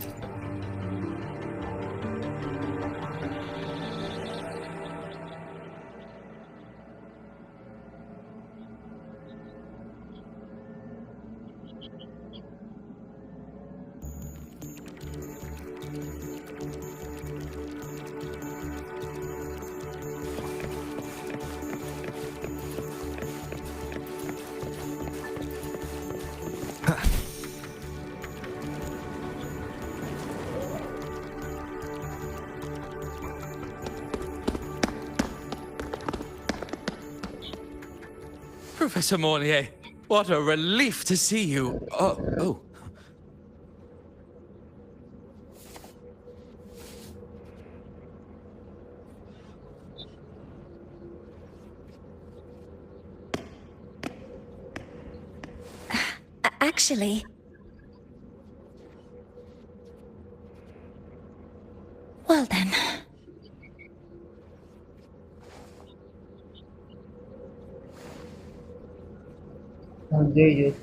Professor Mornier, what a relief to see you. Oh. Actually... Well then...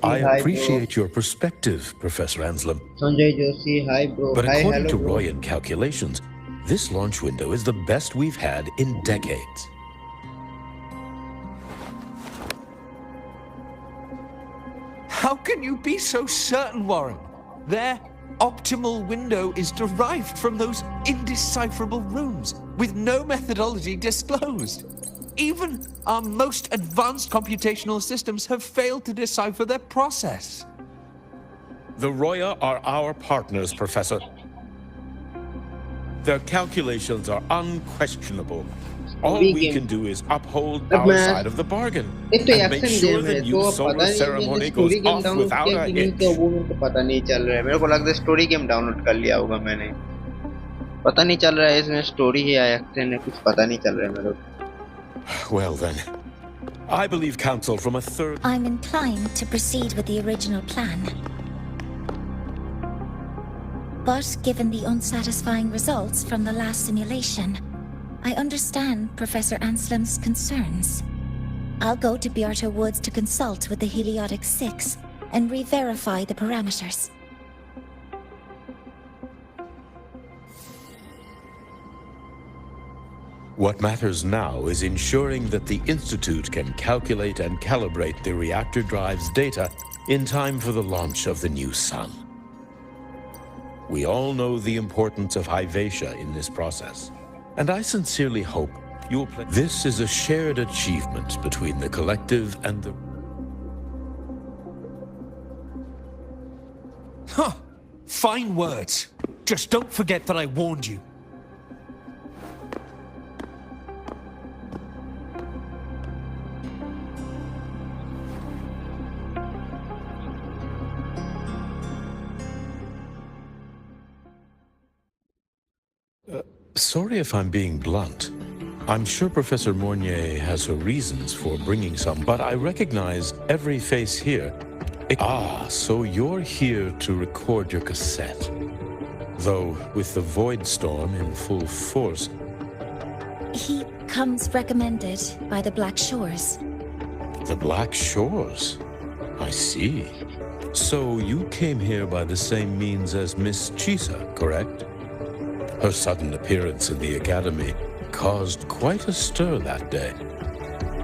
I appreciate your perspective, Professor Anselm. Sanjay Joshi, hi bro. But Hi, according hello, to bro. Royan calculations, this launch window is the best we've had in decades. How can you be so certain, Warren? Their optimal window is derived from those indecipherable runes, with no methodology disclosed. Even our most advanced computational systems have failed to decipher their process. The Roya are our partners, Professor. Their calculations are unquestionable. All we can do is uphold our side of the bargain and make sure the new solar ceremony goes off without a hitch. वो मेरे को पता नहीं चल रहा है मेरे को लगता है स्टोरी गेम डाउनलोड कर लिया होगा मैंने पता नहीं चल रहा है इसमें स्टोरी ही या एक्शन है कुछ पता नहीं चल रहा है मेरे को Well then, I believe counsel from a third... I'm inclined to proceed with the original plan. But given the unsatisfying results from the last simulation, I understand Professor Anselm's concerns. I'll go to Beata Woods to consult with the Heliotic 6 and re-verify the parameters. What matters now is ensuring that the Institute can calculate and calibrate the reactor drive's data in time for the launch of the new sun. We all know the importance of Hyvatia in this process, and I sincerely hope you'll play. This is a shared achievement between the collective and the... Huh. Fine words. Just don't forget that I warned you. Sorry if I'm being blunt. I'm sure Professor Mornier has her reasons for bringing some, but I recognize every face here. Ah, so you're here to record your cassette. Though, with the Void Storm in full force... He comes recommended by the Black Shores. The Black Shores? I see. So you came here by the same means as Miss Chisa, correct? Her sudden appearance in the Academy caused quite a stir that day.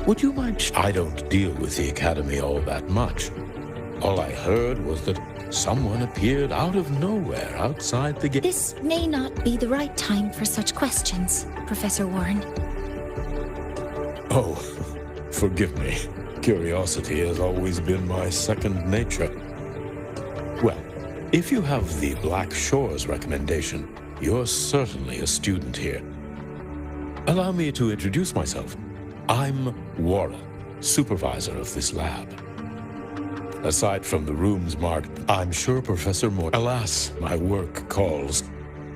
Would you mind? I don't deal with the Academy all that much. All I heard was that someone appeared out of nowhere outside the gate. This may not be the right time for such questions, Professor Warren. Oh, forgive me. Curiosity has always been my second nature. Well, if you have the Black Shores recommendation, you're certainly a student here. Allow me to introduce myself. I'm Warren, supervisor of this lab. Aside from the rooms marked, I'm sure Professor Moore. Alas, my work calls.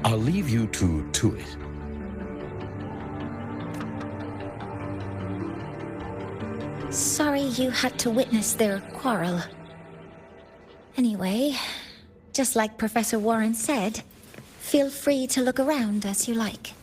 I'll leave you to it. Sorry you had to witness their quarrel. Anyway, just like Professor Warren said, feel free to look around as you like.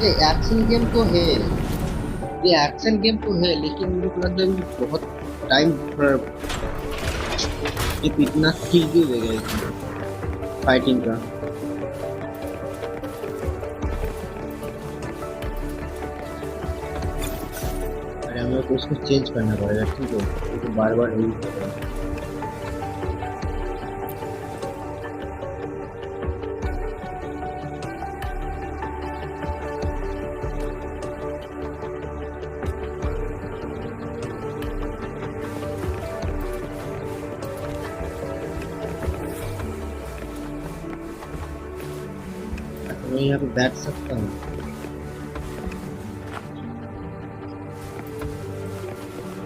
ये action game तो है, ये action game तो है, लेकिन मुझे लगता है बहुत टाइम पर इतना स्किल क्यों दे गए इसमें फाइटिंग का। अरे हमें तो उसको चेंज करना पड़ेगा, ठीक है, तो बार-बार यूज कर रहा है। मैं यहाँ पे बैठ सकता हूँ।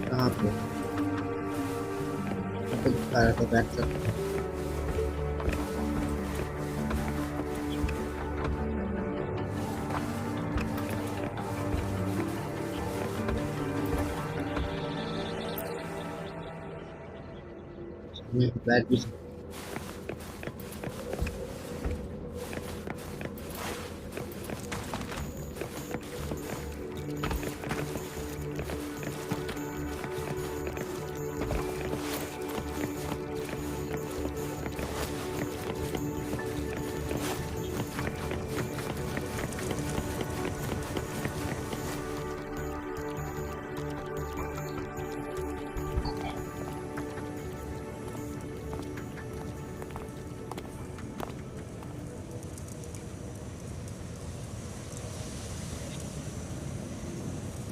कहाँ पे? दिखा रहा था बैठ सकता हूँ। मैं बैठ भी सकता हूँ।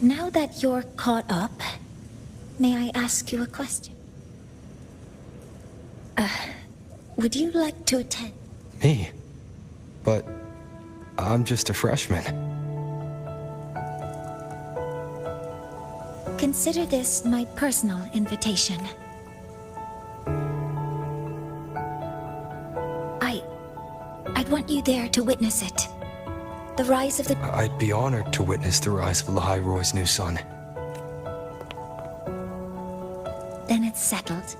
Now that you're caught up, may I ask you a question? Would you like to attend? Me? But I'm just a freshman. Consider this my personal invitation. I'd want you there to witness it. The rise of the... I'd be honored to witness the rise of Lahai-Roy's new son. Then it's settled.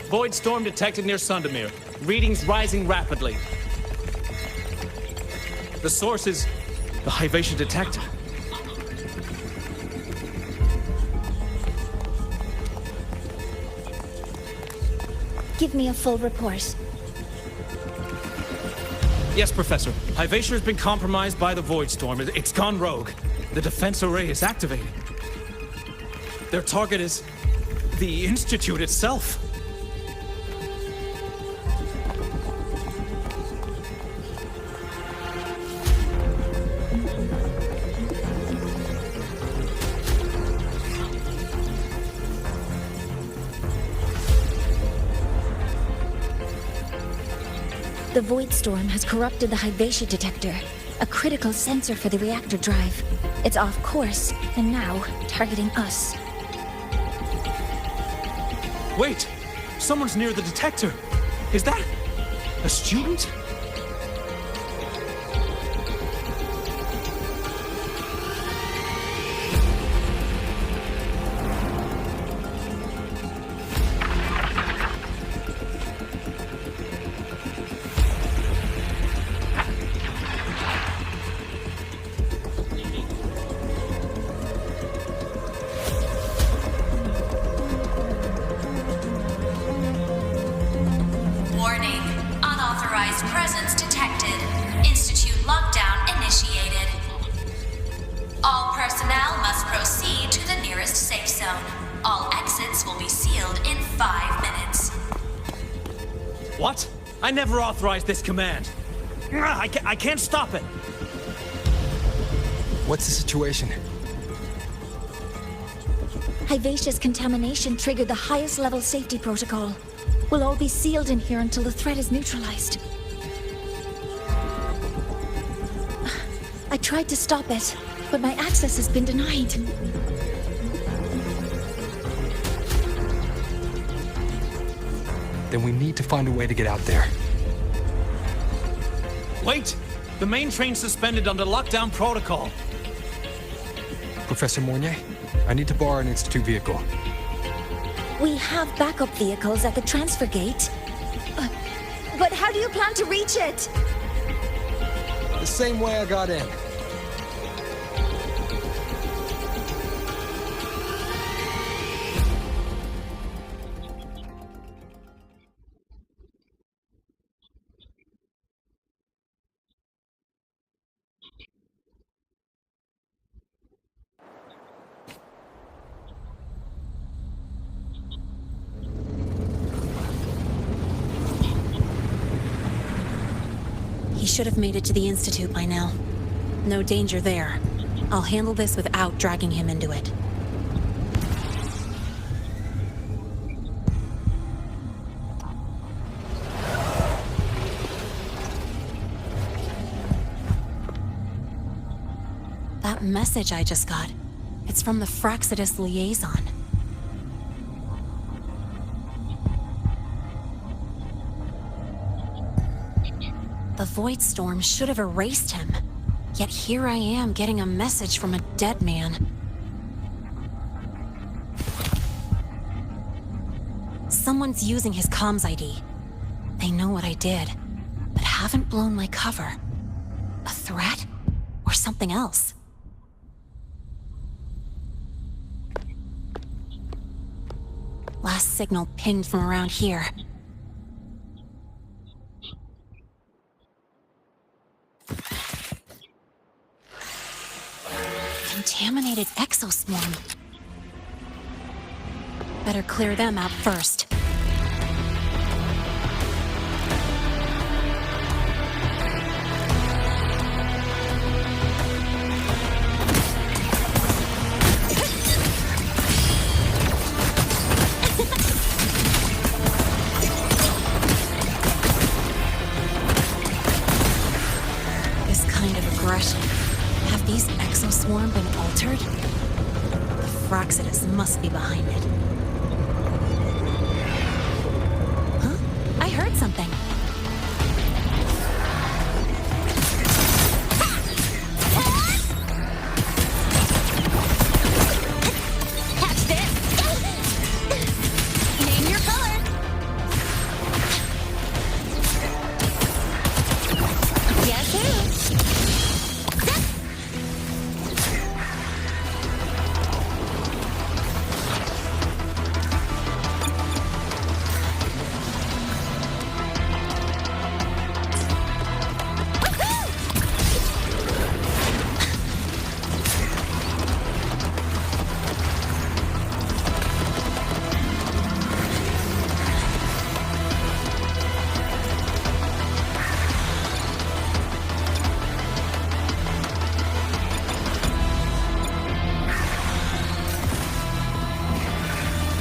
Void storm detected near Sundamir. Readings rising rapidly. The source is the Hivation detector. Give me a full report. Yes, Professor. Hivation has been compromised by the Void Storm. It's gone rogue. The defense array is activated. Their target is the Institute itself. The Void Storm has corrupted the Hyvatia detector, a critical sensor for the reactor drive. It's off course, and now targeting us. Wait! Someone's near the detector! Is that a student? What? I never authorized this command. I can't stop it. What's the situation? Hyvatia's contamination triggered the highest level safety protocol. We'll all be sealed in here until the threat is neutralized. I tried to stop it, but my access has been denied. Then we need to find a way to get out there. Wait! The main train's suspended under lockdown protocol. Professor Mornier, I need to borrow an Institute vehicle. We have backup vehicles at the transfer gate. But how do you plan to reach it? The same way I got in. He should have made it to the Institute by now. No danger there. I'll handle this without dragging him into it. That message I just got, it's from the Fraxidus liaison. The Void Storm should have erased him. Yet here I am getting a message from a dead man. Someone's using his comms ID. They know what I did, but haven't blown my cover. A threat? Or something else? Last signal pinged from around here. Contaminated exoswarm. Better clear them out first. This kind of aggression. Have these exoswarm been altered? The Fraxidus must be behind it. Huh? I heard something. Catch this! Name your color! Guess who?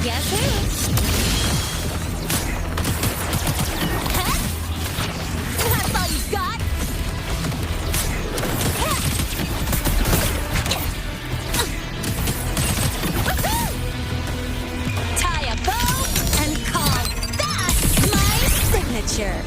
Guess who? That's all you got? Tie a bow and call that my signature.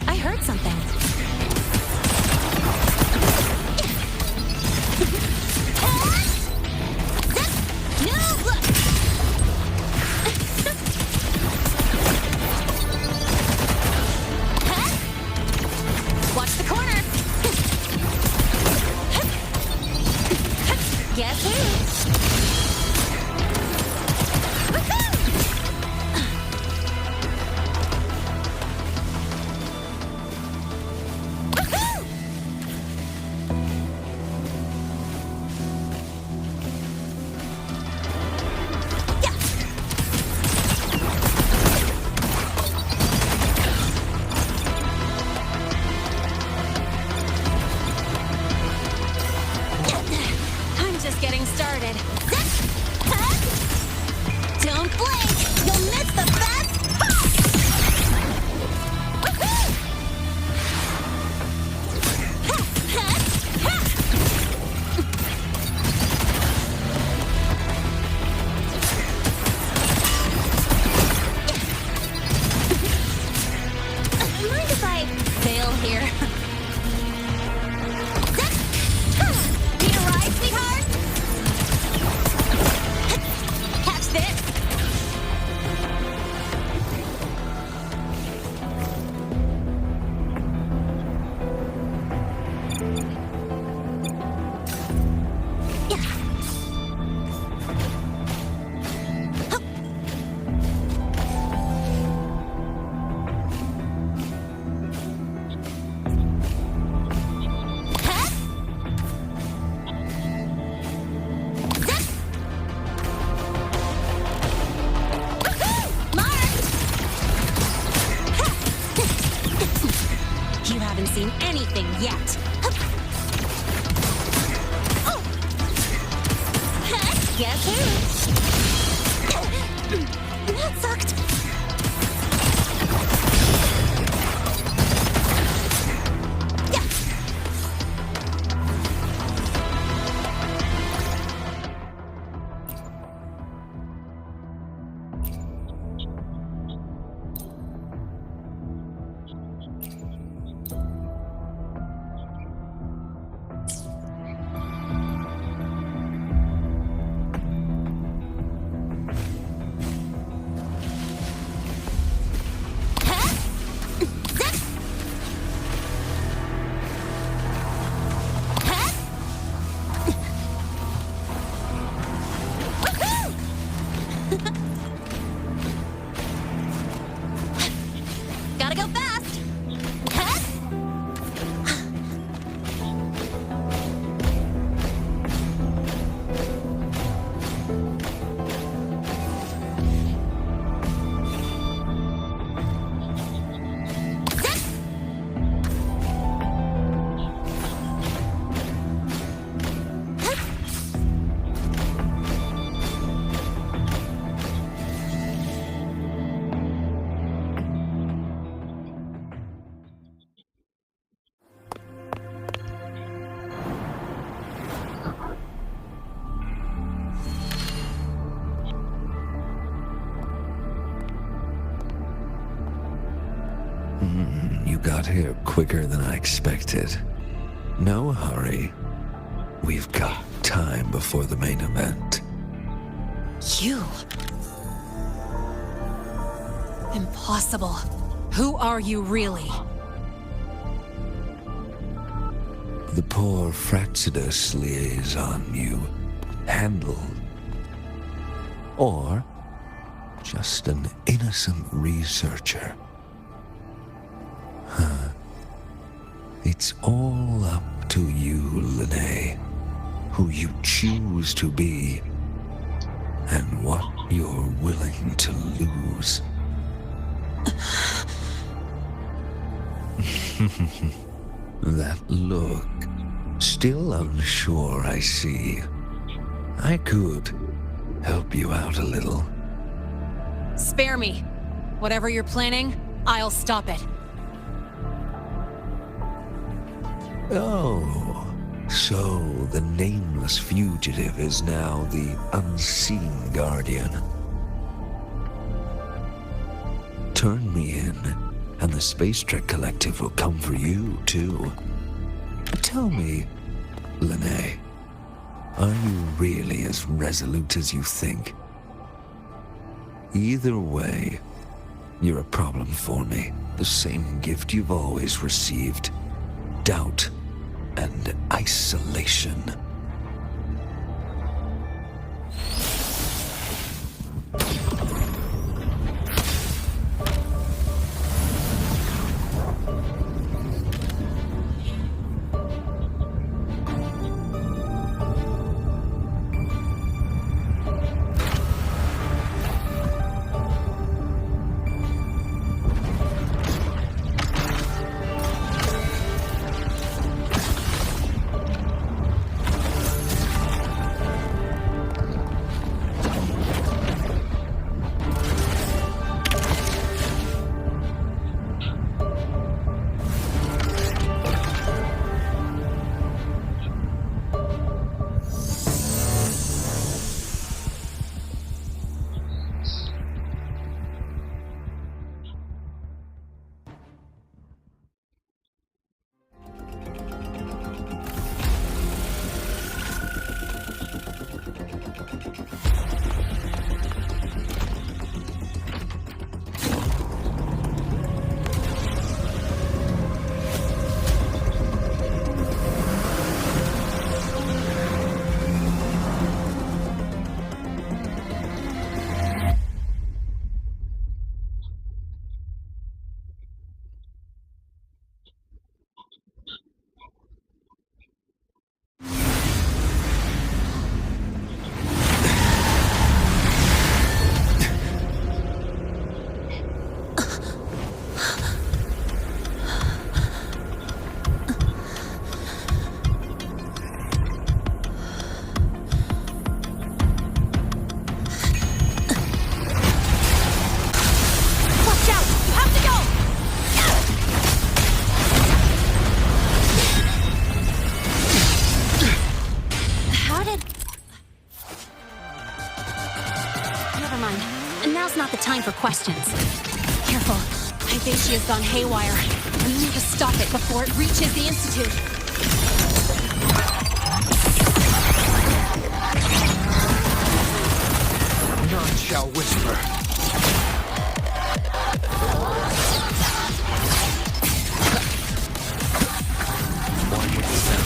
I heard something. New look. Watch the corner. Guess who? I'm just getting started. Don't blink! You'll miss the best part! Mind if I fail here? Need a ride, sweetheart? Catch this! You haven't seen anything yet. Guess who? That sucked. Gotta go fast! You got here quicker than I expected. No hurry. We've got time before the main event. You? Impossible. Who are you really? The poor Fraxidus liaison you handled. Or just an innocent researcher. It's all up to you, Lene, who you choose to be, and what You're willing to lose. That look. Still unsure, I see. I could help you out a little. Spare me. Whatever you're planning, I'll stop it. Oh, so the nameless fugitive is now the unseen guardian. Turn me in, and the Space Trek Collective will come for you, too. Tell me, Lene, are you really as resolute as you think? Either way, you're a problem for me. The same gift you've always received. Doubt and isolation. For questions. Careful. I think she has gone haywire. We need to stop it before it reaches the Institute. None shall whisper. One with the sounds.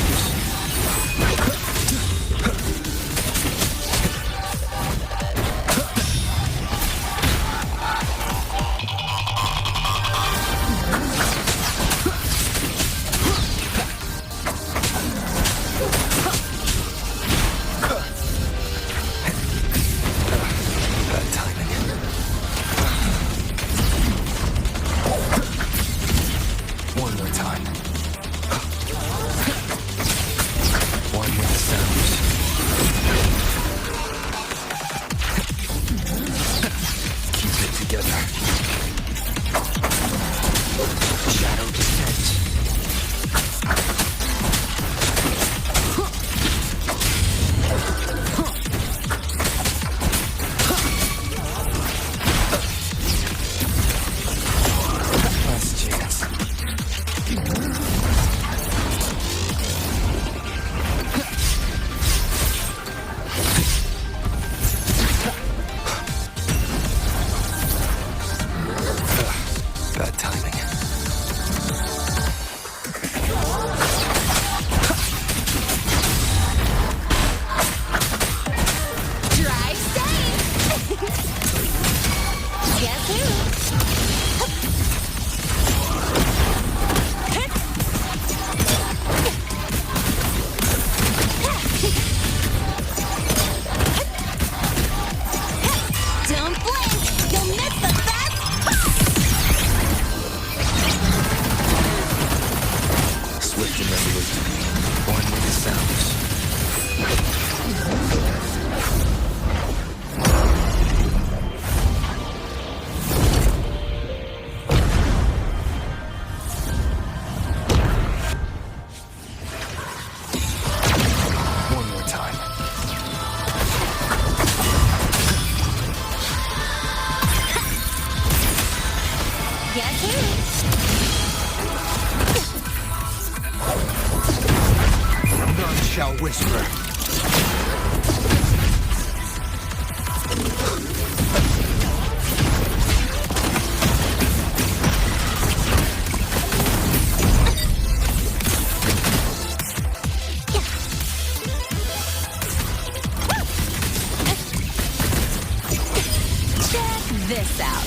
this out.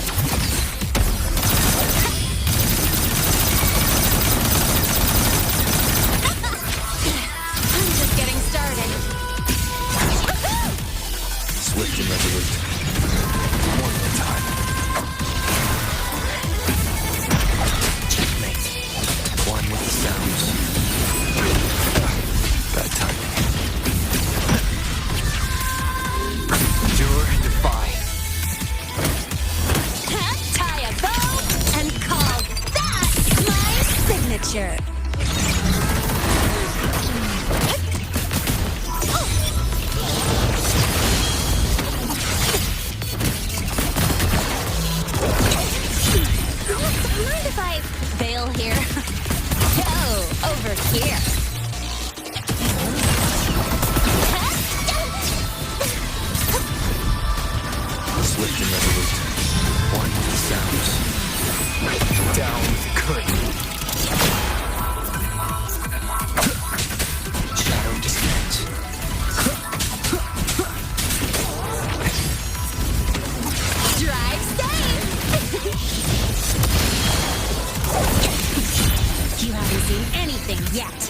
I'm just getting started. Swift and resolute. One at a time. Checkmate. One with the sounds. Bad timing. Endure and defy. Tie a bow and call that my signature. Mind if I bail here? Go over here. Swift and resolute. One with the sounds. Down with the curtain. Shadow descends. Drive safe! You haven't seen anything yet.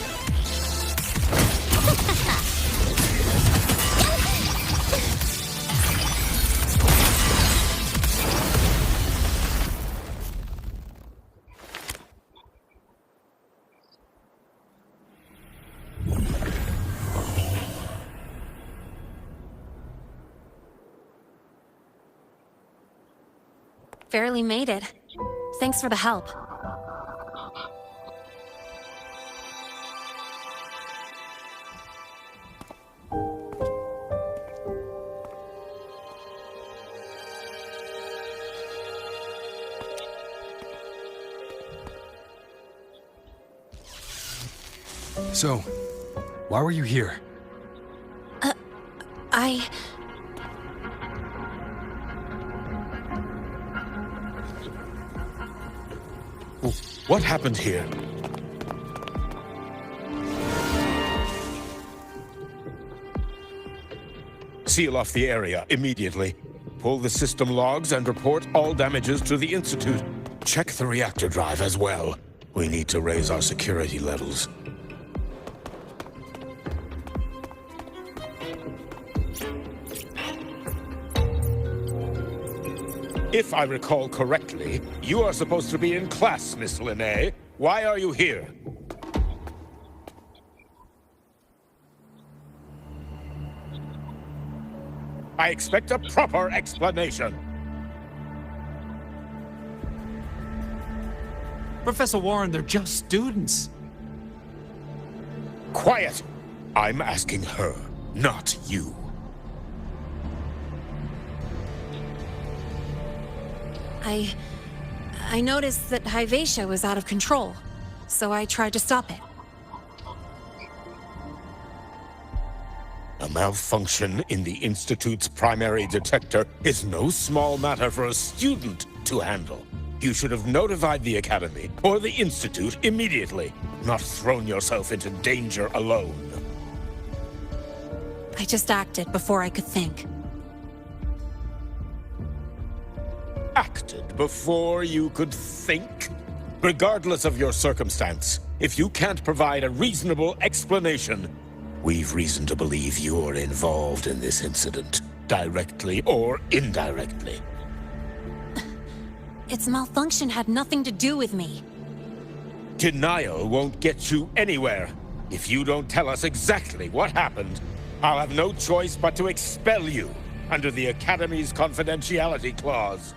Barely made it. Thanks for the help. So, why were you here? What happened here? Seal off the area immediately. Pull the system logs and report all damages to the Institute. Check the reactor drive as well. We need to raise our security levels. If I recall correctly, you are supposed to be in class, Miss Linnae. Why are you here? I expect a proper explanation. Professor Warren, they're just students. Quiet! I'm asking her, not you. I noticed that Hyvatia was out of control, so I tried to stop it. A malfunction in the Institute's primary detector is no small matter for a student to handle. You should have notified the Academy or the Institute immediately, not thrown yourself into danger alone. I just acted before I could think. Acted before you could think? Regardless of your circumstance, if you can't provide a reasonable explanation, we've reason to believe you're involved in this incident, directly or indirectly. Its malfunction had nothing to do with me. Denial won't get you anywhere. If you don't tell us exactly what happened, I'll have no choice but to expel you under the Academy's confidentiality clause.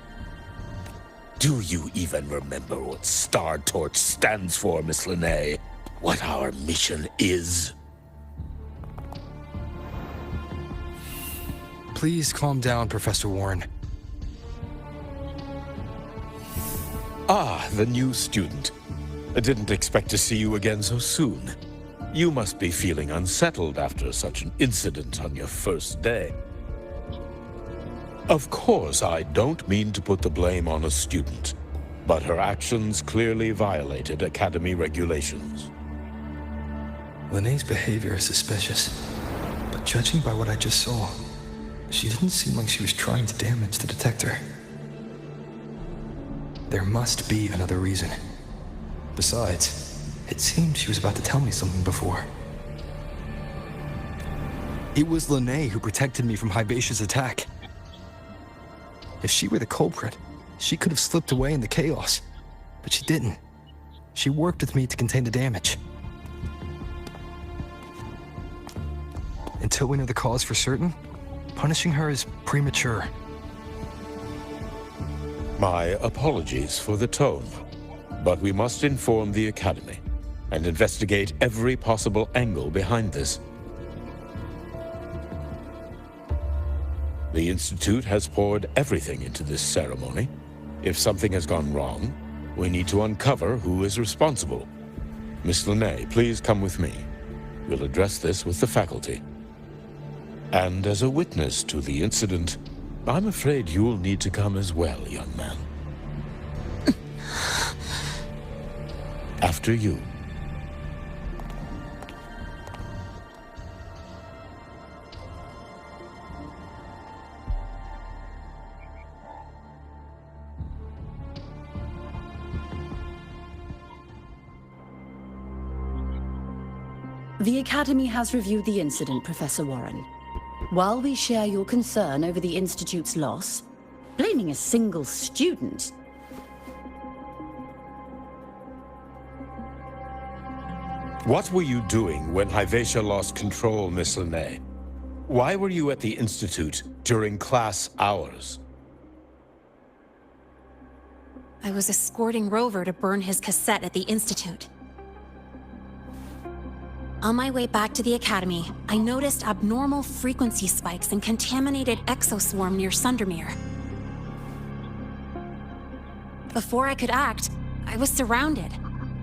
Do you even remember what Star Torch stands for, Miss Linnae? What our mission is? Please calm down, Professor Warren. Ah, the new student. I didn't expect to see you again so soon. You must be feeling unsettled after such an incident on your first day. Of course, I don't mean to put the blame on a student, but her actions clearly violated Academy regulations. Linnae's behavior is suspicious, but judging by what I just saw, she didn't seem like she was trying to damage the detector. There must be another reason. Besides, it seemed she was about to tell me something before. It was Lene who protected me from Hibacia's attack. If she were the culprit, she could have slipped away in the chaos. But she didn't. She worked with me to contain the damage. Until we know the cause for certain, punishing her is premature. My apologies for the tone, but we must inform the Academy and investigate every possible angle behind this. The Institute has poured everything into this ceremony. If something has gone wrong, we need to uncover who is responsible. Miss Lene, please come with me. We'll address this with the faculty. And as a witness to the incident, I'm afraid you'll need to come as well, young man. After you. The Academy has reviewed the incident, Professor Warren. While we share your concern over the Institute's loss, blaming a single student... What were you doing when Hibacia lost control, Miss Lene? Why were you at the Institute during class hours? I was escorting Rover to burn his cassette at the Institute. On my way back to the Academy, I noticed abnormal frequency spikes and contaminated exoswarm near Sundermere. Before I could act, I was surrounded.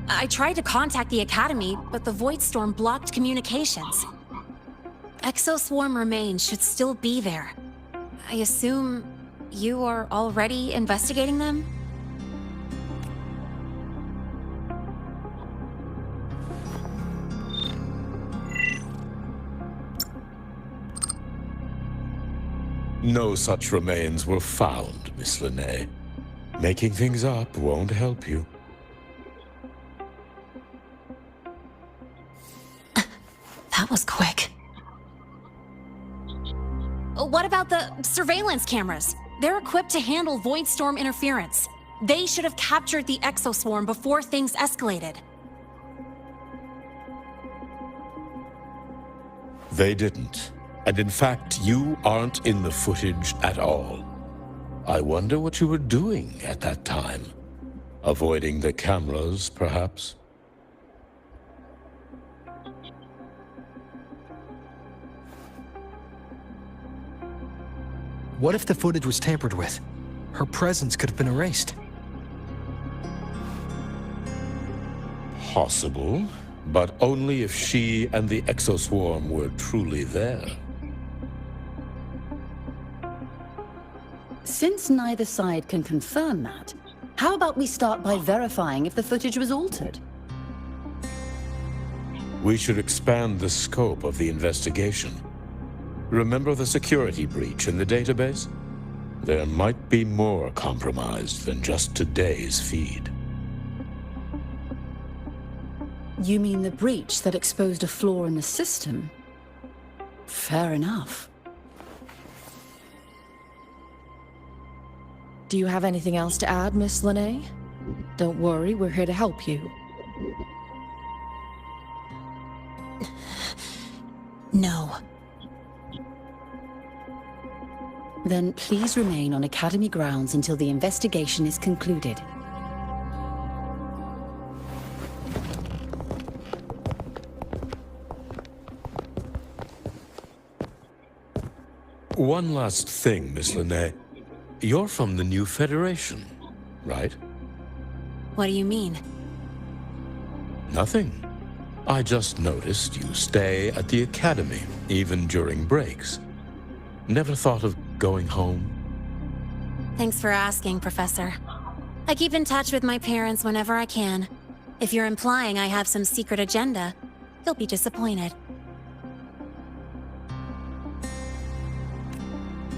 I tried to contact the Academy, but the Void Storm blocked communications. Exoswarm remains should still be there. I assume you are already investigating them? No such remains were found, Miss Lene. Making things up won't help you. That was quick. What about the surveillance cameras? They're equipped to handle Void Storm interference. They should have captured the exoswarm before things escalated. They didn't. And in fact, you aren't in the footage at all. I wonder what you were doing at that time. Avoiding the cameras, perhaps? What if the footage was tampered with? Her presence could have been erased. Possible, but only if she and the exoswarm were truly there. Since neither side can confirm that, how about we start by verifying if the footage was altered? We should expand the scope of the investigation. Remember the security breach in the database? There might be more compromised than just today's feed. You mean the breach that exposed a flaw in the system? Fair enough. Do you have anything else to add, Miss Lene? Don't worry, we're here to help you. No. Then please remain on Academy grounds until the investigation is concluded. One last thing, Miss Lene. You're from the new Federation, right? What do you mean? Nothing. I just noticed you stay at the Academy, even during breaks. Never thought of going home? Thanks for asking, Professor. I keep in touch with my parents whenever I can. If you're implying I have some secret agenda, you'll be disappointed.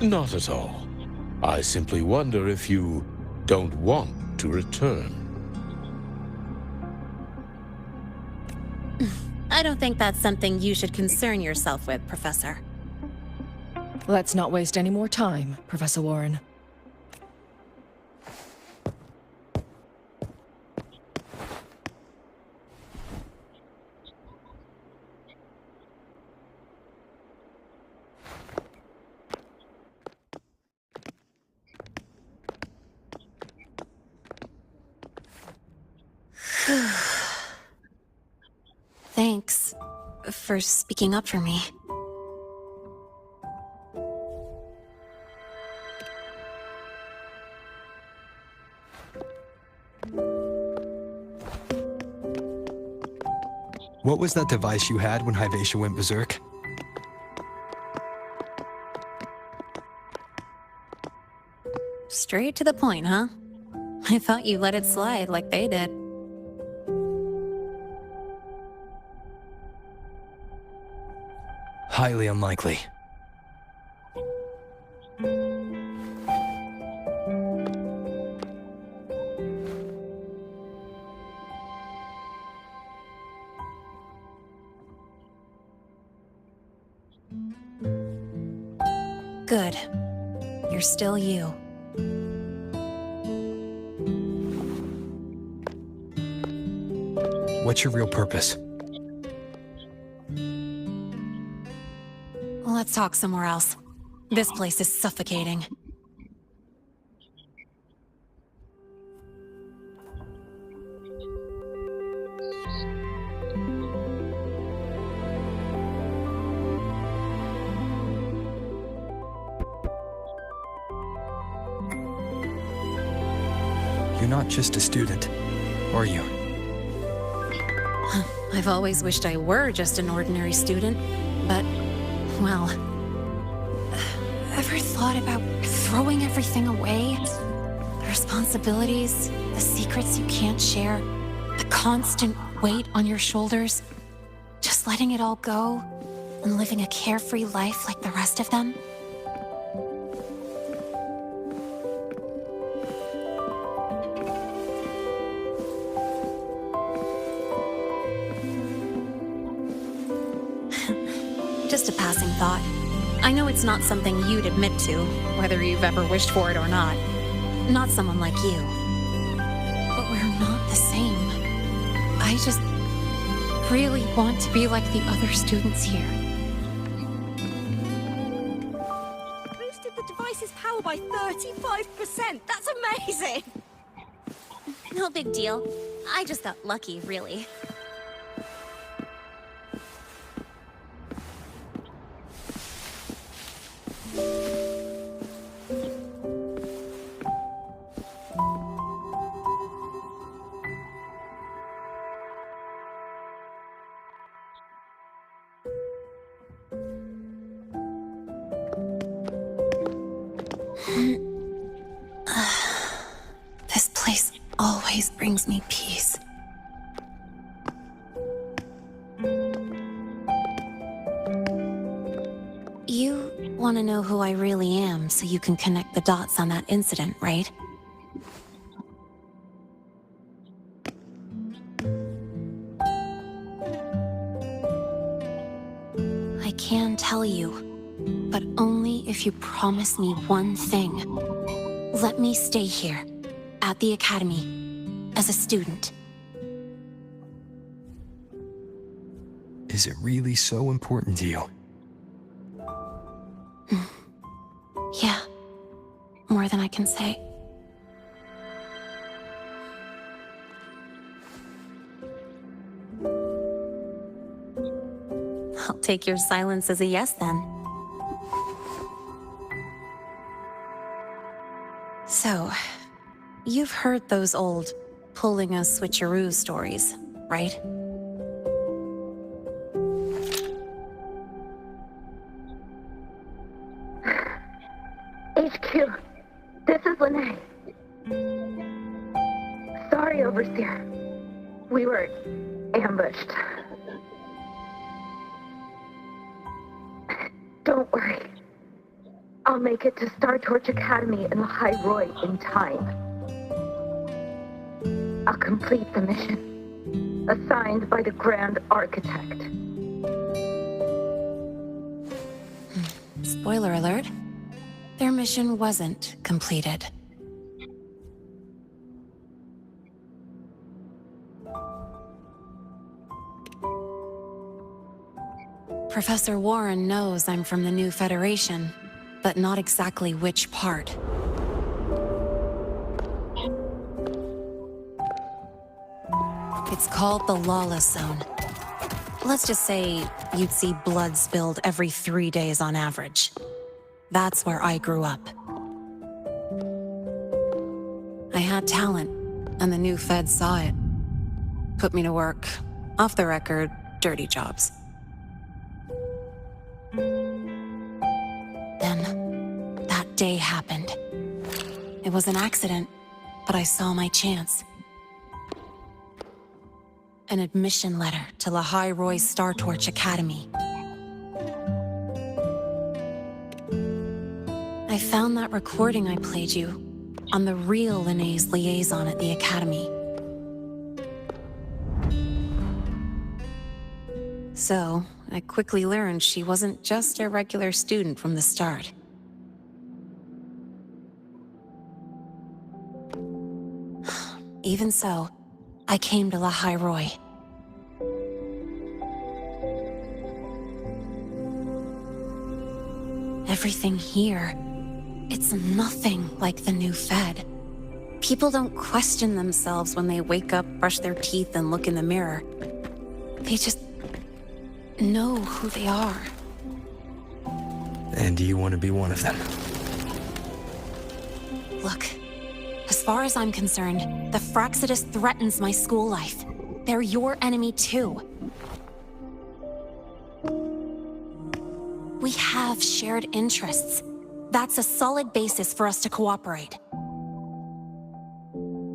Not at all. I simply wonder if you don't want to return. I don't think that's something you should concern yourself with, Professor. Let's not waste any more time, Professor Warren. Thanks for speaking up for me. What was that device you had when Hyvatia went berserk? Straight to the point, huh? I thought you let it slide like they did. Highly unlikely. Good. You're still you. What's your real purpose? Let's talk somewhere else. This place is suffocating. You're not just a student, are you? I've always wished I were just an ordinary student, but, well... Ever thought about throwing everything away? The responsibilities, the secrets you can't share, the constant weight on your shoulders. Just letting it all go and living a carefree life like the rest of them? Just a passing thought. I know it's not something you'd admit to, whether you've ever wished for it or not. Not someone like you. But we're not the same. I just really want to be like the other students here. Boosted the device's power by 35%. That's amazing! No big deal. I just got lucky, really. This place always brings me peace. You want to know who I really am so you can connect the dots on that incident, right? I can tell you, but only if you promise me one thing. Let me stay here, at the Academy, as a student. Is it really so important to you? Yeah, more than I can say. I'll take your silence as a yes, then. So, you've heard those old pulling a switcheroo stories, right? HQ, this is Lene. Sorry, Overseer. We were ambushed. Don't worry. I'll make it to Star Torch Academy in the High Roy in time. I'll complete the mission assigned by the Grand Architect. Spoiler alert. Their mission wasn't completed. Professor Warren knows I'm from the new Federation, but not exactly which part. It's called the Lawless Zone. Let's just say you'd see blood spilled every 3 days on average. That's where I grew up. I had talent, and the new feds saw it. Put me to work, off the record, dirty jobs. Then, that day happened. It was an accident, but I saw my chance. An admission letter to Lahai Roy's Star Torch Academy. I found that recording I played you on the real Linnaeus liaison at the Academy. So, I quickly learned she wasn't just a regular student from the start. Even so, I came to Lahai Roy. Everything here, it's nothing like the new Fed. People don't question themselves when they wake up, brush their teeth, and look in the mirror. They just know who they are. And do you want to be one of them? Look, as far as I'm concerned, the Fraxidus threatens my school life. They're your enemy too. We have shared interests. That's a solid basis for us to cooperate.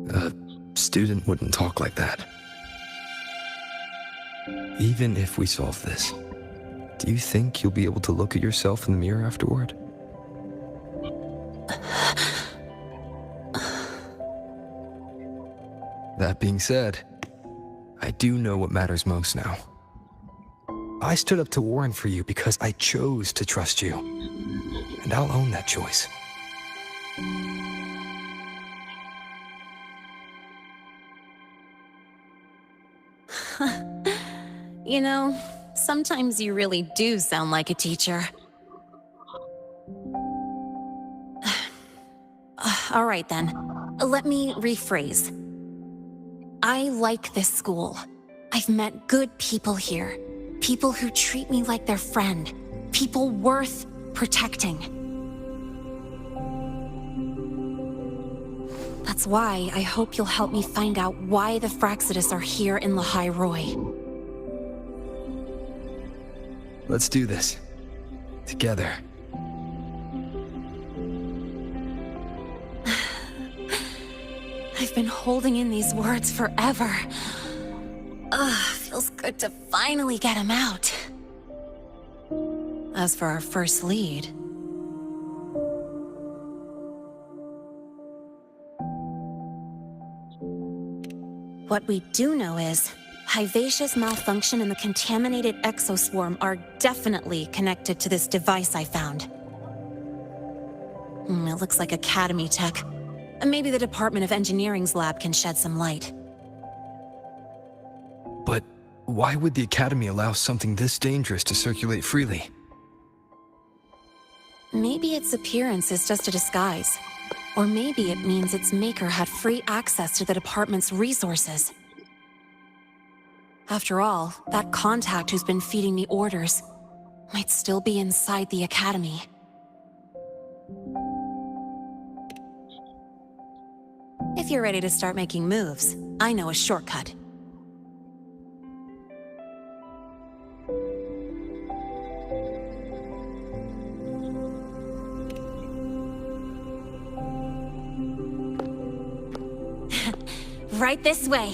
A student wouldn't talk like that. Even if we solve this, do you think you'll be able to look at yourself in the mirror afterward? That being said, I do know what matters most now. I stood up to Warren for you because I chose to trust you. And I'll own that choice. You know, sometimes you really do sound like a teacher. All right then, let me rephrase. I like this school. I've met good people here. People who treat me like their friend. People worth protecting. That's why I hope you'll help me find out why the Fraxidus are here in Lahai Roy. Let's do this. Together. I've been holding in these words forever. Feels good to finally get him out. As for our first lead... What we do know is, Hyvatia's malfunction and the contaminated exoswarm are definitely connected to this device I found. It looks like Academy tech. Maybe the Department of Engineering's lab can shed some light. But why would the Academy allow something this dangerous to circulate freely? Maybe its appearance is just a disguise. Or maybe it means its maker had free access to the department's resources. After all, that contact who's been feeding me orders might still be inside the Academy. If you're ready to start making moves, I know a shortcut. Right this way.